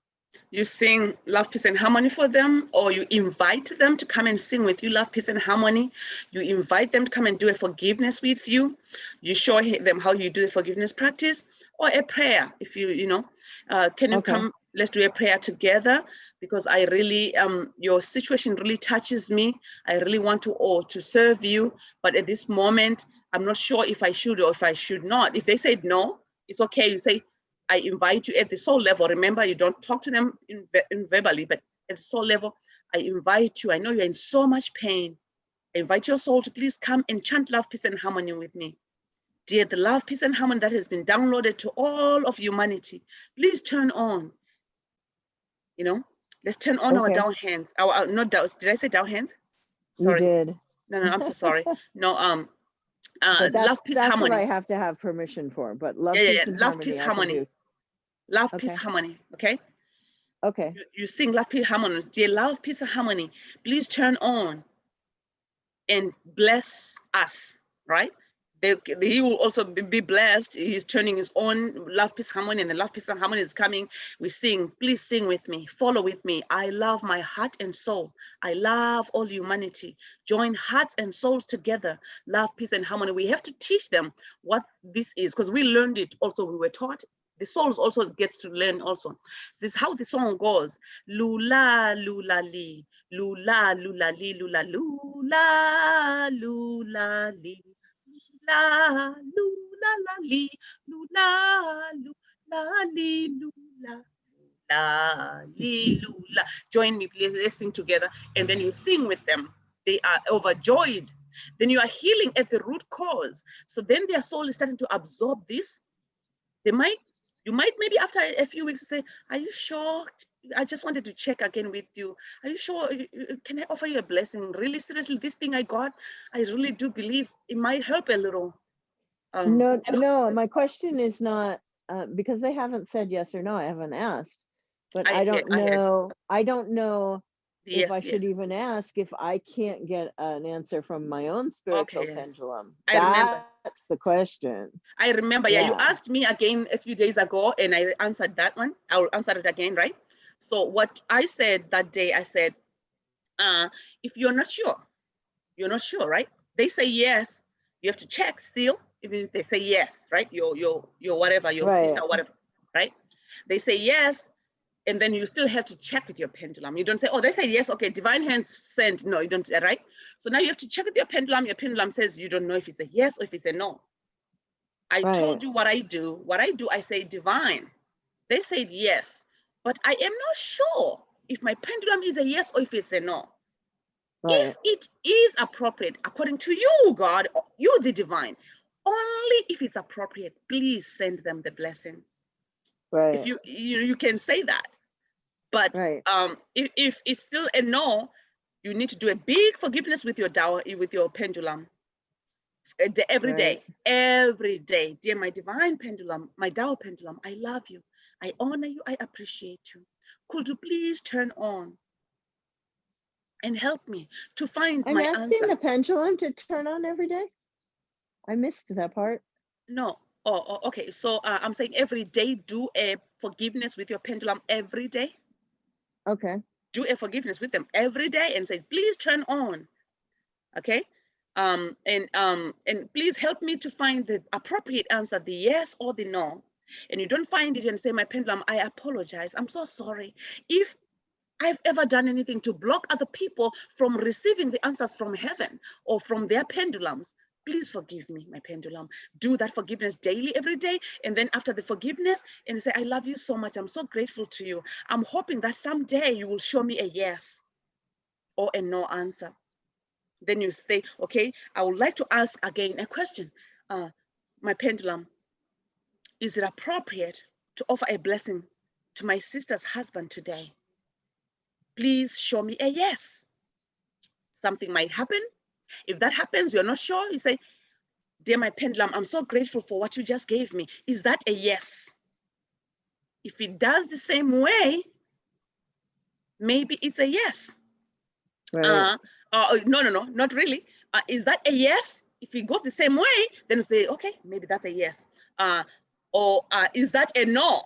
You sing Love, Peace, and Harmony for them, or you invite them to come and sing with you Love, Peace, and Harmony. You invite them to come and do a forgiveness with you. You show them how you do a forgiveness practice, or a prayer. If you know, can you come? Let's do a prayer together, because I really, your situation really touches me. I really want to serve you, but at this moment, I'm not sure if I should or if I should not. If they said no, it's okay. You say, I invite you at the soul level. Remember, you don't talk to them in verbally, but at the soul level, I invite you. I know you're in so much pain. I invite your soul to please come and chant Love, Peace, and Harmony with me. Dear, the love, peace, and harmony that has been downloaded to all of humanity, please turn on. You know, let's turn on our down hands. Our not down. Did I say down hands? Sorry. You did. No, I'm so sorry. No, But love, peace, that's harmony. what I have to have permission for. But love, yeah, peace, and love, harmony. peace, I harmony. can do. Love, peace, harmony. Okay. Okay. You sing Love, Peace, Harmony. Dear Love, Peace, and Harmony, please turn on and bless us, right? He will also be blessed. He's turning his own Love, Peace, Harmony, and the Love, Peace, and Harmony is coming. We sing, please sing with me, follow with me. I love my heart and soul. I love all humanity. Join hearts and souls together. Love, peace, and harmony. We have to teach them what this is, because we learned it also, we were taught. The souls also gets to learn also. This is how the song goes. Lula, lula, li. Lula, lula, li, lula, lula, lula, li. La, lula, la, li, lula, lula, li, lula, la, li, lula. Join me, please. Let's sing together. And then you sing with them. They are overjoyed. Then you are healing at the root cause. So then their soul is starting to absorb this. You might maybe after a few weeks say, are you sure? I just wanted to check again with you. Are you sure? Can I offer you a blessing? Really, seriously, this thing I got, I really do believe it might help a little. No, my question is not because they haven't said yes or no. I haven't asked, but I don't know. I don't know if I should even ask if I can't get an answer from my own spiritual pendulum. That's the question. I remember, yeah, you asked me again a few days ago and I answered that one. I will answer it again, right? So what I said that day, I said, if you're not sure, right? They say yes, you have to check still, even if they say yes, right? Your whatever, your sister, whatever, right? They say yes, and then you still have to check with your pendulum. You don't say, oh, they say yes, okay, divine hands sent. No, you don't, right? So now you have to check with your pendulum. Your pendulum says you don't know if it's a yes or if it's a no. I told you what I do. What I do, I say divine. They said yes, but I am not sure if my pendulum is a yes or if it's a no. If it is appropriate, according to you, God, you the divine, only if it's appropriate, please send them the blessing. If you can say that. But Right. if it's still a no, you need to do a big forgiveness with your pendulum. Every day, Right. every day. Dear my divine pendulum, my Tao pendulum, I love you. I honor you. I appreciate you. Could you please turn on and help me to find I'm my asking answer? the pendulum to turn on every day. I missed that part. No. Oh, okay. So I'm saying every day, do a forgiveness with your pendulum every day. Okay. Do a forgiveness with them every day and say, please turn on. Okay. And please help me to find the appropriate answer, the yes or the no. And you don't find it and say, my pendulum, I apologize. I'm so sorry. If I've ever done anything to block other people from receiving the answers from heaven or from their pendulums, please forgive me, my pendulum. Do that forgiveness daily, every day. And then after the forgiveness, and say, I love you so much. I'm so grateful to you. I'm hoping that someday you will show me a yes or a no answer. Then you say, okay, I would like to ask again a question. My pendulum, is it appropriate to offer a blessing to my sister's husband today? Please show me a yes. Something might happen. If that happens, you're not sure, you say, dear my pendulum, I'm so grateful for what you just gave me. Is that a yes? If it does the same way, maybe it's a yes. Right. No, not really. Is that a yes? If it goes the same way, then you say, okay, maybe that's a yes. Or is that a no?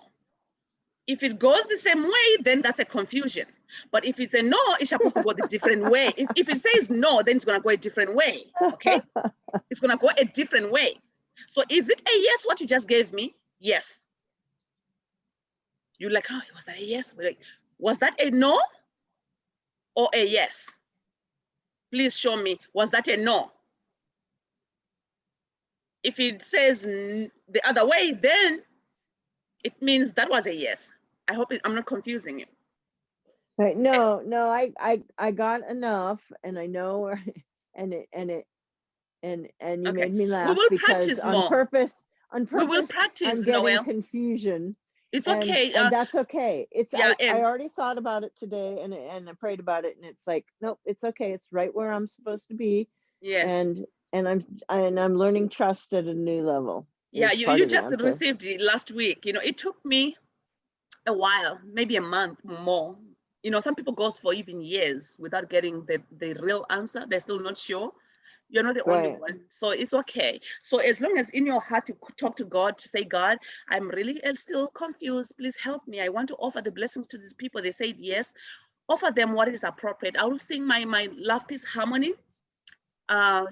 If it goes the same way, then that's a confusion. But if it's a no, it's supposed to go the different way. If it says no, then it's gonna go a different way, okay? It's gonna go a different way. So is it a yes, what you just gave me? Yes. You're like, oh, was that a yes? We're like, was that a no or a yes? Please show me, was that a no? If it says the other way, then it means that was a yes. I hope I'm not confusing you. Right. No, I got enough, and I know where, and you Okay. made me We laugh will because practice on more. purpose, We will practice, I'm getting Noel. confusion. It's And, okay. and that's okay. It's yeah, I already thought about it today, and I prayed about it, and it's like, nope, it's okay. It's right where I'm supposed to be, yes. and I'm learning trust at a new level. Yeah, is you part of the just answer. received it last week. You know, it took me a while, maybe a month more. You know, some people goes for even years without getting the real answer. They're still not sure. You're not the only Right. one. So it's okay. So as long as in your heart you talk to God, to say, God, I'm really still confused. Please help me. I want to offer the blessings to these people. They said yes. Offer them what is appropriate. I will sing my love peace harmony.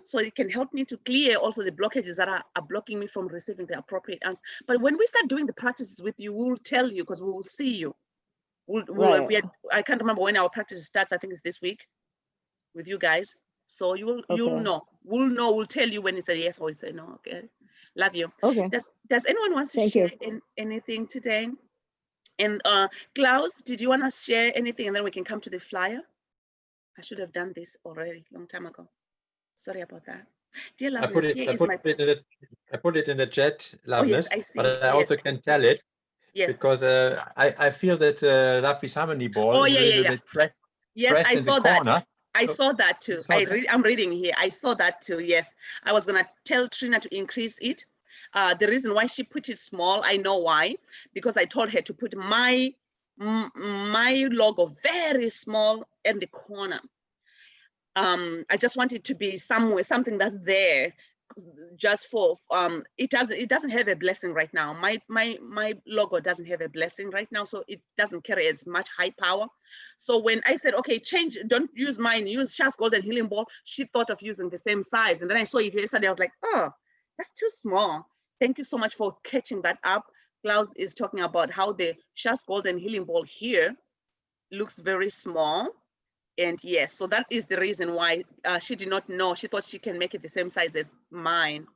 So it can help me to clear also the blockages that are blocking me from receiving the appropriate answer. But when we start doing the practices with you, we'll tell you, because we will see you. Right. I can't remember when our practice starts. I think it's this week with you guys. So you'll know. We'll tell you when it's a yes or it's a no. Okay. Love you. Okay. Does anyone wants to Thank share you. anything today? And Klaus, did you want to share anything, and then we can come to the flyer? I should have done this already long time ago. Sorry about that. Dear Loveness, I put it in the chat, Loveness, I see. but I also can tell it because I feel that Love Peace Harmony ball is a little bit pressed I in saw the that. corner. I saw that too. I'm reading here. I saw that too. Yes, I was gonna tell Trina to increase it. The reason why she put it small, I know why, because I told her to put my logo very small in the corner. I just want it to be somewhere, something that's there, just for it doesn't have a blessing right now. My logo doesn't have a blessing right now, so it doesn't carry as much high power. So when I said, okay, change, don't use mine, use Shah's Golden Healing Ball, she thought of using the same size. And then I saw it yesterday, I was like, oh, that's too small. Thank you so much for catching that up. Klaus is talking about how the Shah's Golden Healing Ball here looks very small. And yes, so that is the reason why she did not know. She thought she can make it the same size as mine.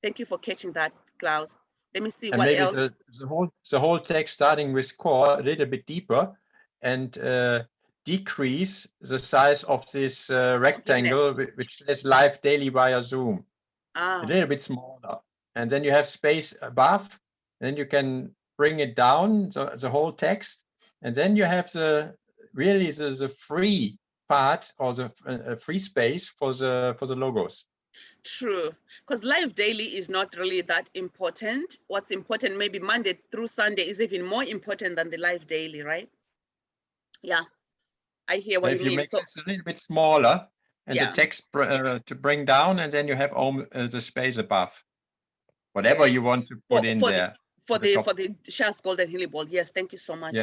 Thank you for catching that, Klaus. Let me see what else. The whole text starting with core a little bit deeper and decrease the size of this rectangle which says live daily via Zoom. A little bit smaller. And then you have space above, and then you can bring it down, the whole text, And then you have the really the free part, or the free space for the logos. True, because live daily is not really that important. What's important, maybe Monday through Sunday, is even more important than the live daily, right? Yeah, I hear what If you you mean. make So this a little bit smaller, and yeah, the text to bring down, and then you have the space above, whatever yes, you want to put in there. for the top. the Shas Golden Healing Ball. Yes, thank you so much.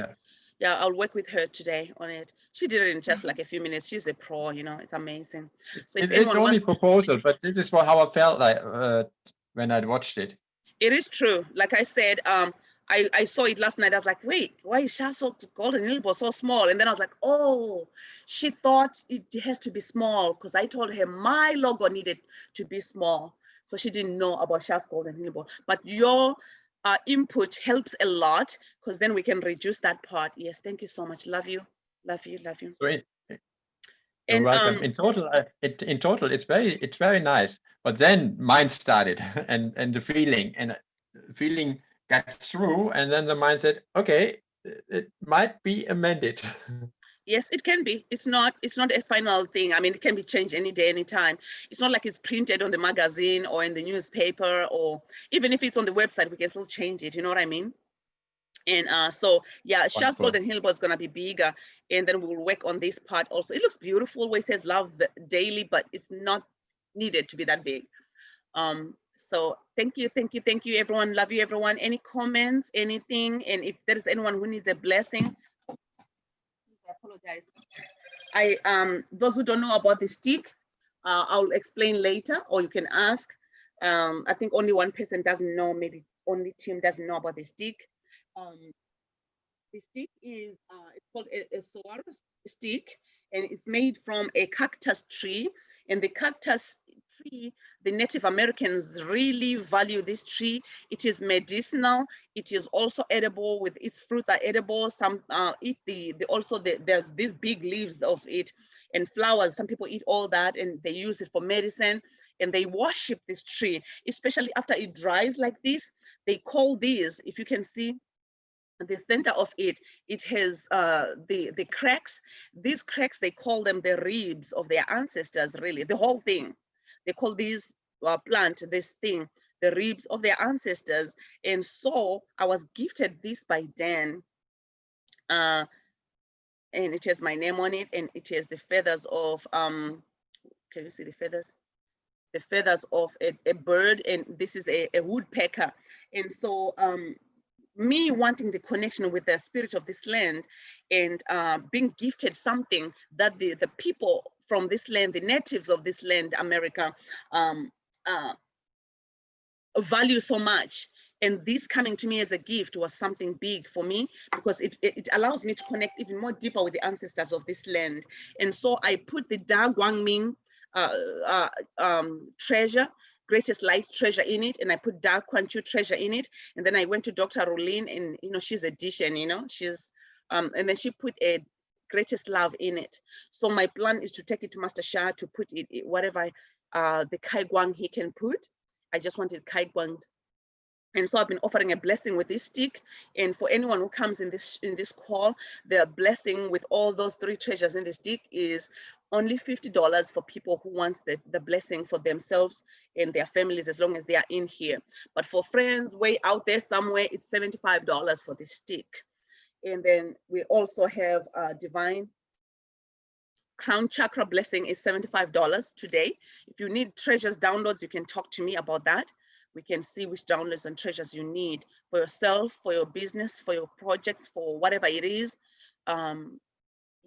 Yeah, I'll work with her today on it. She did it in just like a few minutes. She's a pro, you know, it's amazing. So if It's anyone only wants, proposal, but this is how I felt like when I watched it. it is true. Like I said, I saw it last night. I was like, wait, why is Shas Golden Healing Ball so small? And then I was like, oh, she thought it has to be small because I told her my logo needed to be small. So she didn't know about Shas Golden Healing Ball. But your input helps a lot because then we can reduce that part. Yes, thank you so much. Love you, love you, love you. So you're And welcome. In total, it's very nice. But then mine started, and the feeling got through, and then the mind said, okay, it might be amended. yes, it can be. It's not a final thing. I mean, it can be changed any day, anytime. It's not like it's printed on the magazine or in the newspaper, or even if it's on the website, we can still change it. You know what I mean? And so yeah, Shas Golden Healing Ball is gonna be bigger, and then we'll work on this part also. It looks beautiful where it says love daily, but it's not needed to be that big. So thank you everyone. Love you everyone. Any comments, anything? And if there's anyone who needs a blessing, I apologize. Those who don't know about the stick, I'll explain later, or you can ask. I think only one person doesn't know, maybe only Tim doesn't know about the stick. The stick is it's called a saguaro stick, and it's made from a cactus tree. And the cactus tree, the Native Americans really value this tree. It is medicinal. It is also edible. With its fruits are edible. Some eat there's these big leaves of it and flowers. Some people eat all that and they use it for medicine. And they worship this tree, especially after it dries like this. They call these, if you can see, the center of it, it has the cracks. These cracks, they call them the ribs of their ancestors, really, the whole thing. They call this plant, this thing, the ribs of their ancestors. And so I was gifted this by Dan. And it has my name on it, and it has the feathers of, can you see the feathers? The feathers of a bird, and this is a woodpecker. And so me wanting the connection with the spirit of this land, and being gifted something that the people from this land, the natives of this land, America, value so much. And this coming to me as a gift was something big for me, because it allows me to connect even more deeper with the ancestors of this land. And so I put the Da Guangming treasure, greatest light treasure in it, and I put Da Kuan Chu treasure in it. And then I went to Dr. Rolene, and you know, she's a Dishan, you know, she's and then she put a greatest love in it. So my plan is to take it to Master Sha to put it whatever the Kai Guang he can put. I just wanted Kai Guang. And so I've been offering a blessing with this stick. And for anyone who comes in this call, the blessing with all those 3 treasures in the stick is only $50 for people who wants the blessing for themselves and their families, as long as they are in here. But for friends way out there somewhere, it's $75 for the stick. And then we also have Divine Crown Chakra blessing is $75 today. If you need treasures downloads, you can talk to me about that. We can see which downloads and treasures you need for yourself, for your business, for your projects, for whatever it is.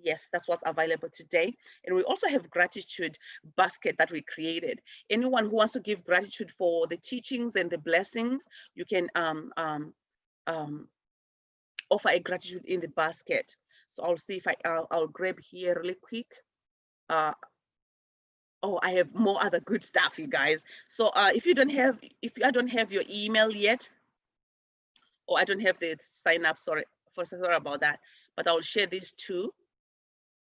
Yes, that's what's available today. And we also have gratitude basket that we created. Anyone who wants to give gratitude for the teachings and the blessings, you can offer a gratitude in the basket. So I'll see if I'll grab here really quick. Oh, I have more other good stuff, you guys. So if I don't have your email yet, or I don't have the sign up, sorry about that, but I'll share these two.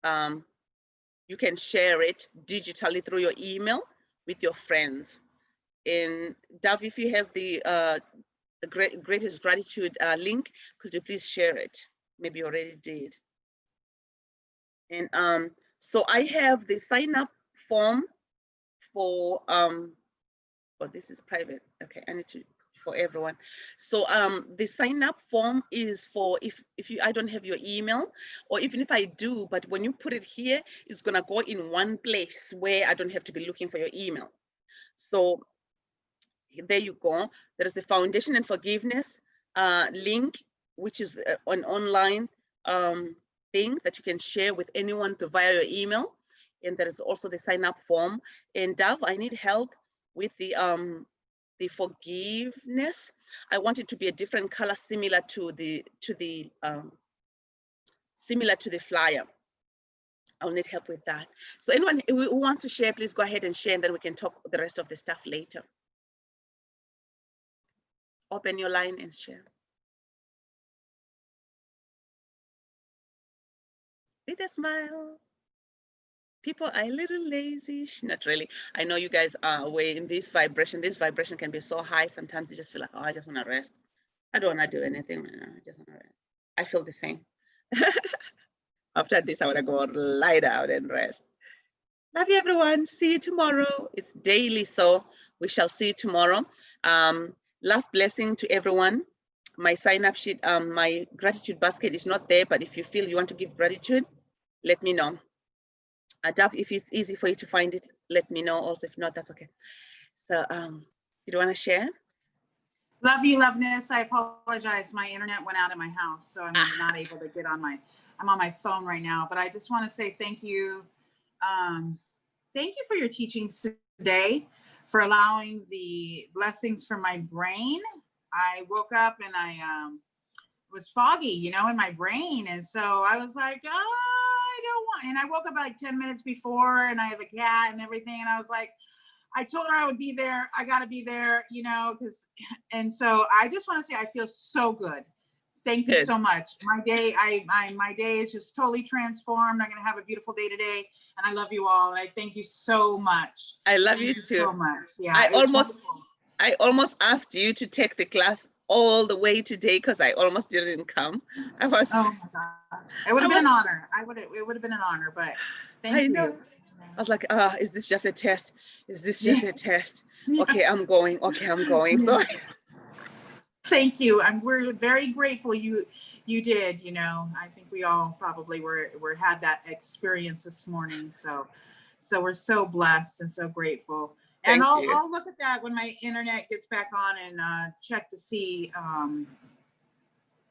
You can share it digitally through your email with your friends. And Dav, if you have the greatest gratitude link, could you please share it? Maybe you already did. And so I have the sign up form for well, this is private. Okay, I need to for everyone. So the sign up form is for if you I don't have your email, or even if I do, but when you put it here, it's gonna go in one place where I don't have to be looking for your email. So there you go. There is the Foundation and Forgiveness link, which is an online thing that you can share with anyone via your email. And there is also the sign up form. And Dove, I need help with the forgiveness. I want it to be a different color, similar to the flyer. I'll need help with that. So anyone who wants to share, please go ahead and share, and then we can talk the rest of the stuff later. Open your line and share. With a smile. People are a little lazy. Not really. I know you guys are away in this vibration. This vibration can be so high. Sometimes you just feel like, oh, I just want to rest. I don't want to do anything. I just want to rest. I feel the same. After this, I want to go lie down and rest. Love you, everyone. See you tomorrow. It's daily, so we shall see you tomorrow. Last blessing to everyone. My sign-up sheet, my gratitude basket is not there, but if you feel you want to give gratitude, let me know. Daf, if it's easy for you to find it, let me know. Also, if not, that's okay. So, did you want to share? Love you, Loveness. I apologize. My internet went out in my house, so I'm not able to get on I'm on my phone right now, but I just want to say thank you. Thank you for your teachings today, for allowing the blessings from my brain. I woke up and I was foggy, you know, in my brain. And so I was like, oh, I don't want, and I woke up like 10 minutes before, and I have a cat and everything. And I was like, I told her I would be there. I got to be there, you know, and so I just want to say, I feel so good. Thank you so much. My day, my day is just totally transformed. I'm going to have a beautiful day today. And I love you all. And I thank you so much. I love you too. So much. Yeah. I almost asked you to take the class all the way today because I almost didn't come. I was. Oh my God. It would have been an honor. It would have been an honor, but thank you. I was like, is this just a test? Is this just a test? Okay, I'm going. Okay, I'm going. So thank you. We're very grateful you did, you know. I think we all probably had that experience this morning. So we're so blessed and so grateful. And I'll look at that when my internet gets back on and check to see.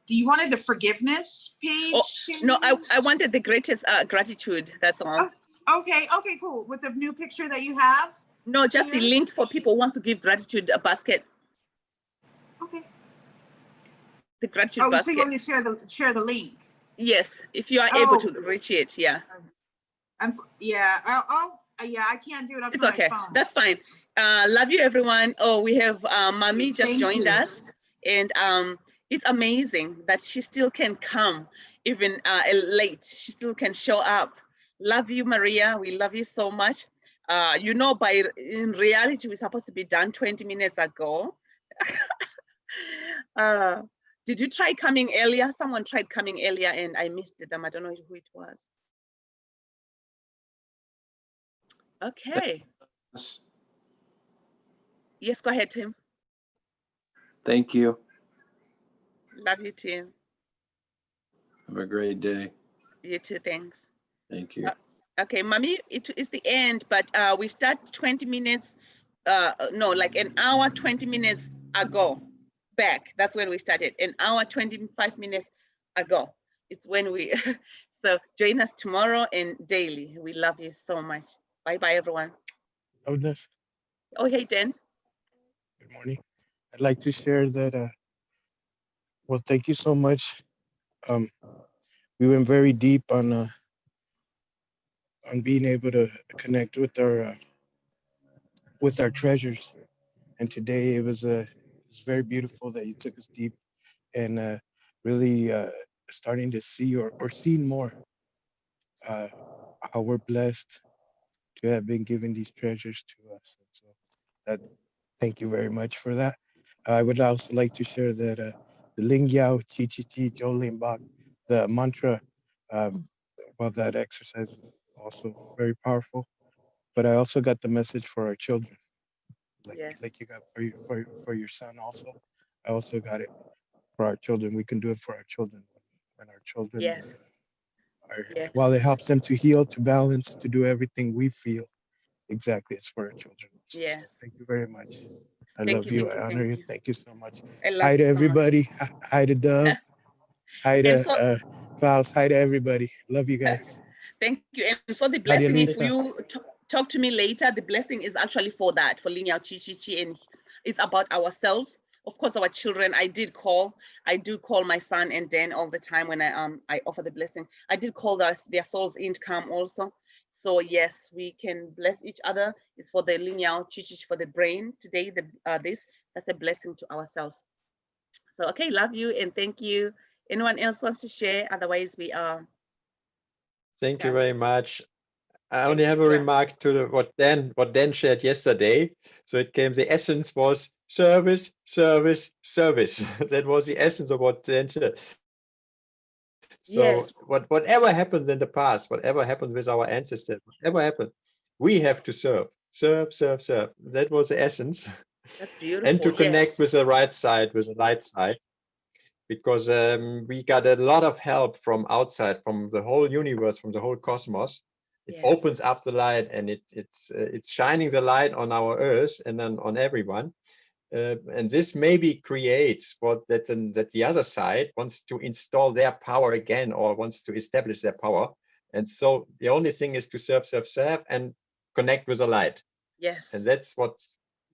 Do you wanted the forgiveness page? Oh, no, I wanted the greatest gratitude. That's all. Oh, okay, cool. With the new picture that you have? No, just the link for people who wants to give gratitude basket. Okay. The gratitude basket. So you want to share the link? Yes, if you are able to reach it, yeah. Yeah, I can't do it. It's okay. My phone. That's fine. Love you, everyone. Oh, we have Mami just joined us, and it's amazing that she still can come even late. She still can show up. Love you, Maria. We love you so much. You know, in reality, we're supposed to be done 20 minutes ago. Did you try coming earlier? Someone tried coming earlier and I missed them. I don't know who it was. Okay. Yes, go ahead, Tim. Thank you. Love you, Tim. Have a great day. You too, thanks. Thank you. Okay, Mami, it is the end, but we start 20 minutes, no, like an hour, 20 minutes ago. Back, that's when we started, an hour, 25 minutes ago. It's when we, so join us tomorrow and daily. We love you so much. Bye-bye, everyone. Loveness. Oh, hey, Dan. Good morning. I'd like to share that, well, thank you so much. We went very deep on being able to connect with our treasures. And today it was very beautiful that you took us deep and really starting to see or seeing more how we're blessed to have been given these treasures to us. And so thank you very much for that. I would also like to share that the Ling Yao Chi Chi Chi Zhou Lin Bak the mantra, well, that exercise was also very powerful. But I also got the message for our children, Yes. like you got for your son also. I also got it for our children. We can do it for our children when our children Yes. are, Yes. while it helps them to heal, to balance, to do everything we feel. Exactly, it's for our children. So Yes. thank you very much. I Thank love you, you. thank you, I honor thank you. you. Thank you so much. I love Hi you to so much. everybody. Hi to Dove. Hi And to so, Klaus. Hi to everybody. Love you guys. thank you. And so the Hi to blessing, if Lisa. you talk to me later, the blessing is actually for that, for linear chi chi chi, and it's about ourselves. Of course, our children. I do call my son and Dan all the time when I offer the blessing. I did call their souls in to come also. So yes, we can bless each other. It's for the linear chi chi for the brain today. That's a blessing to ourselves. So okay, love you and thank you. Anyone else wants to share? Otherwise, we are. Thank you done. very much. I Thank only you, have a class. remark to what Dan shared yesterday. So it came, the essence was service, service, service. That was the essence of what Dan shared. So Yes. whatever happens in the past, whatever happened with our ancestors, whatever happened, we have to serve, serve, serve, serve. That was the essence. That's And to beautiful. connect Yes. with the right side, with the light side, because we got a lot of help from outside, from the whole universe, from the whole cosmos. It Yes. opens up the light, and it's shining the light on our earth and then on everyone. And this maybe creates that the other side wants to install their power again, or wants to establish their power. And so the only thing is to serve, serve, serve, and connect with the light. Yes. And that's what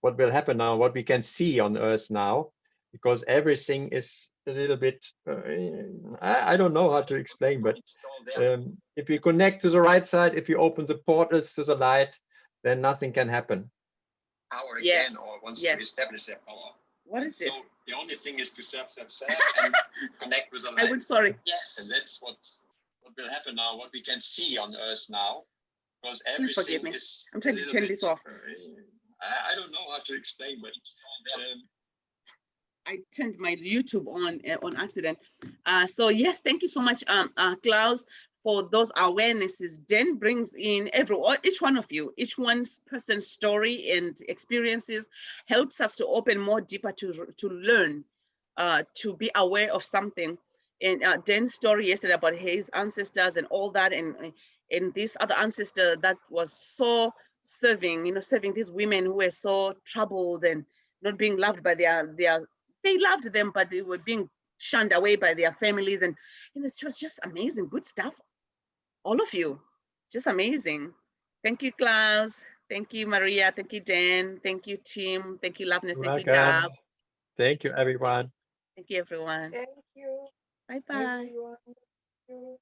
will happen now, what we can see on Earth now, because everything is a little bit, I don't know how to explain, but if we connect to the right side, if you open the portals to the light, then nothing can happen. Power Yes. again, or wants Yes. to establish their power. What is this? So the only thing is to serve, serve, serve, and connect with the light. I would sorry. Yes. And that's what will happen now, what we can see on Earth now, because Please forgive everything me. is I'm trying to turn this off. I don't know how to explain, but I turned my YouTube on accident. So yes, thank you so much, Klaus, for those awarenesses. Dan brings in each one of you, each one's person's story and experiences helps us to open more deeper to learn, to be aware of something. And Dan's story yesterday about his ancestors and all that, and this other ancestor that was so serving, serving these women who were so troubled and not being loved by they loved them, but they were being shunned away by their families. And it was just amazing, good stuff. All of you, just amazing. Thank you, Klaus. Thank you, Maria. Thank you, Dan. Thank you, Tim. Thank you, Loveness. Thank you, welcome. Dab. Thank you, everyone. Thank you, everyone. Thank you, Bye-bye. everyone. Thank you.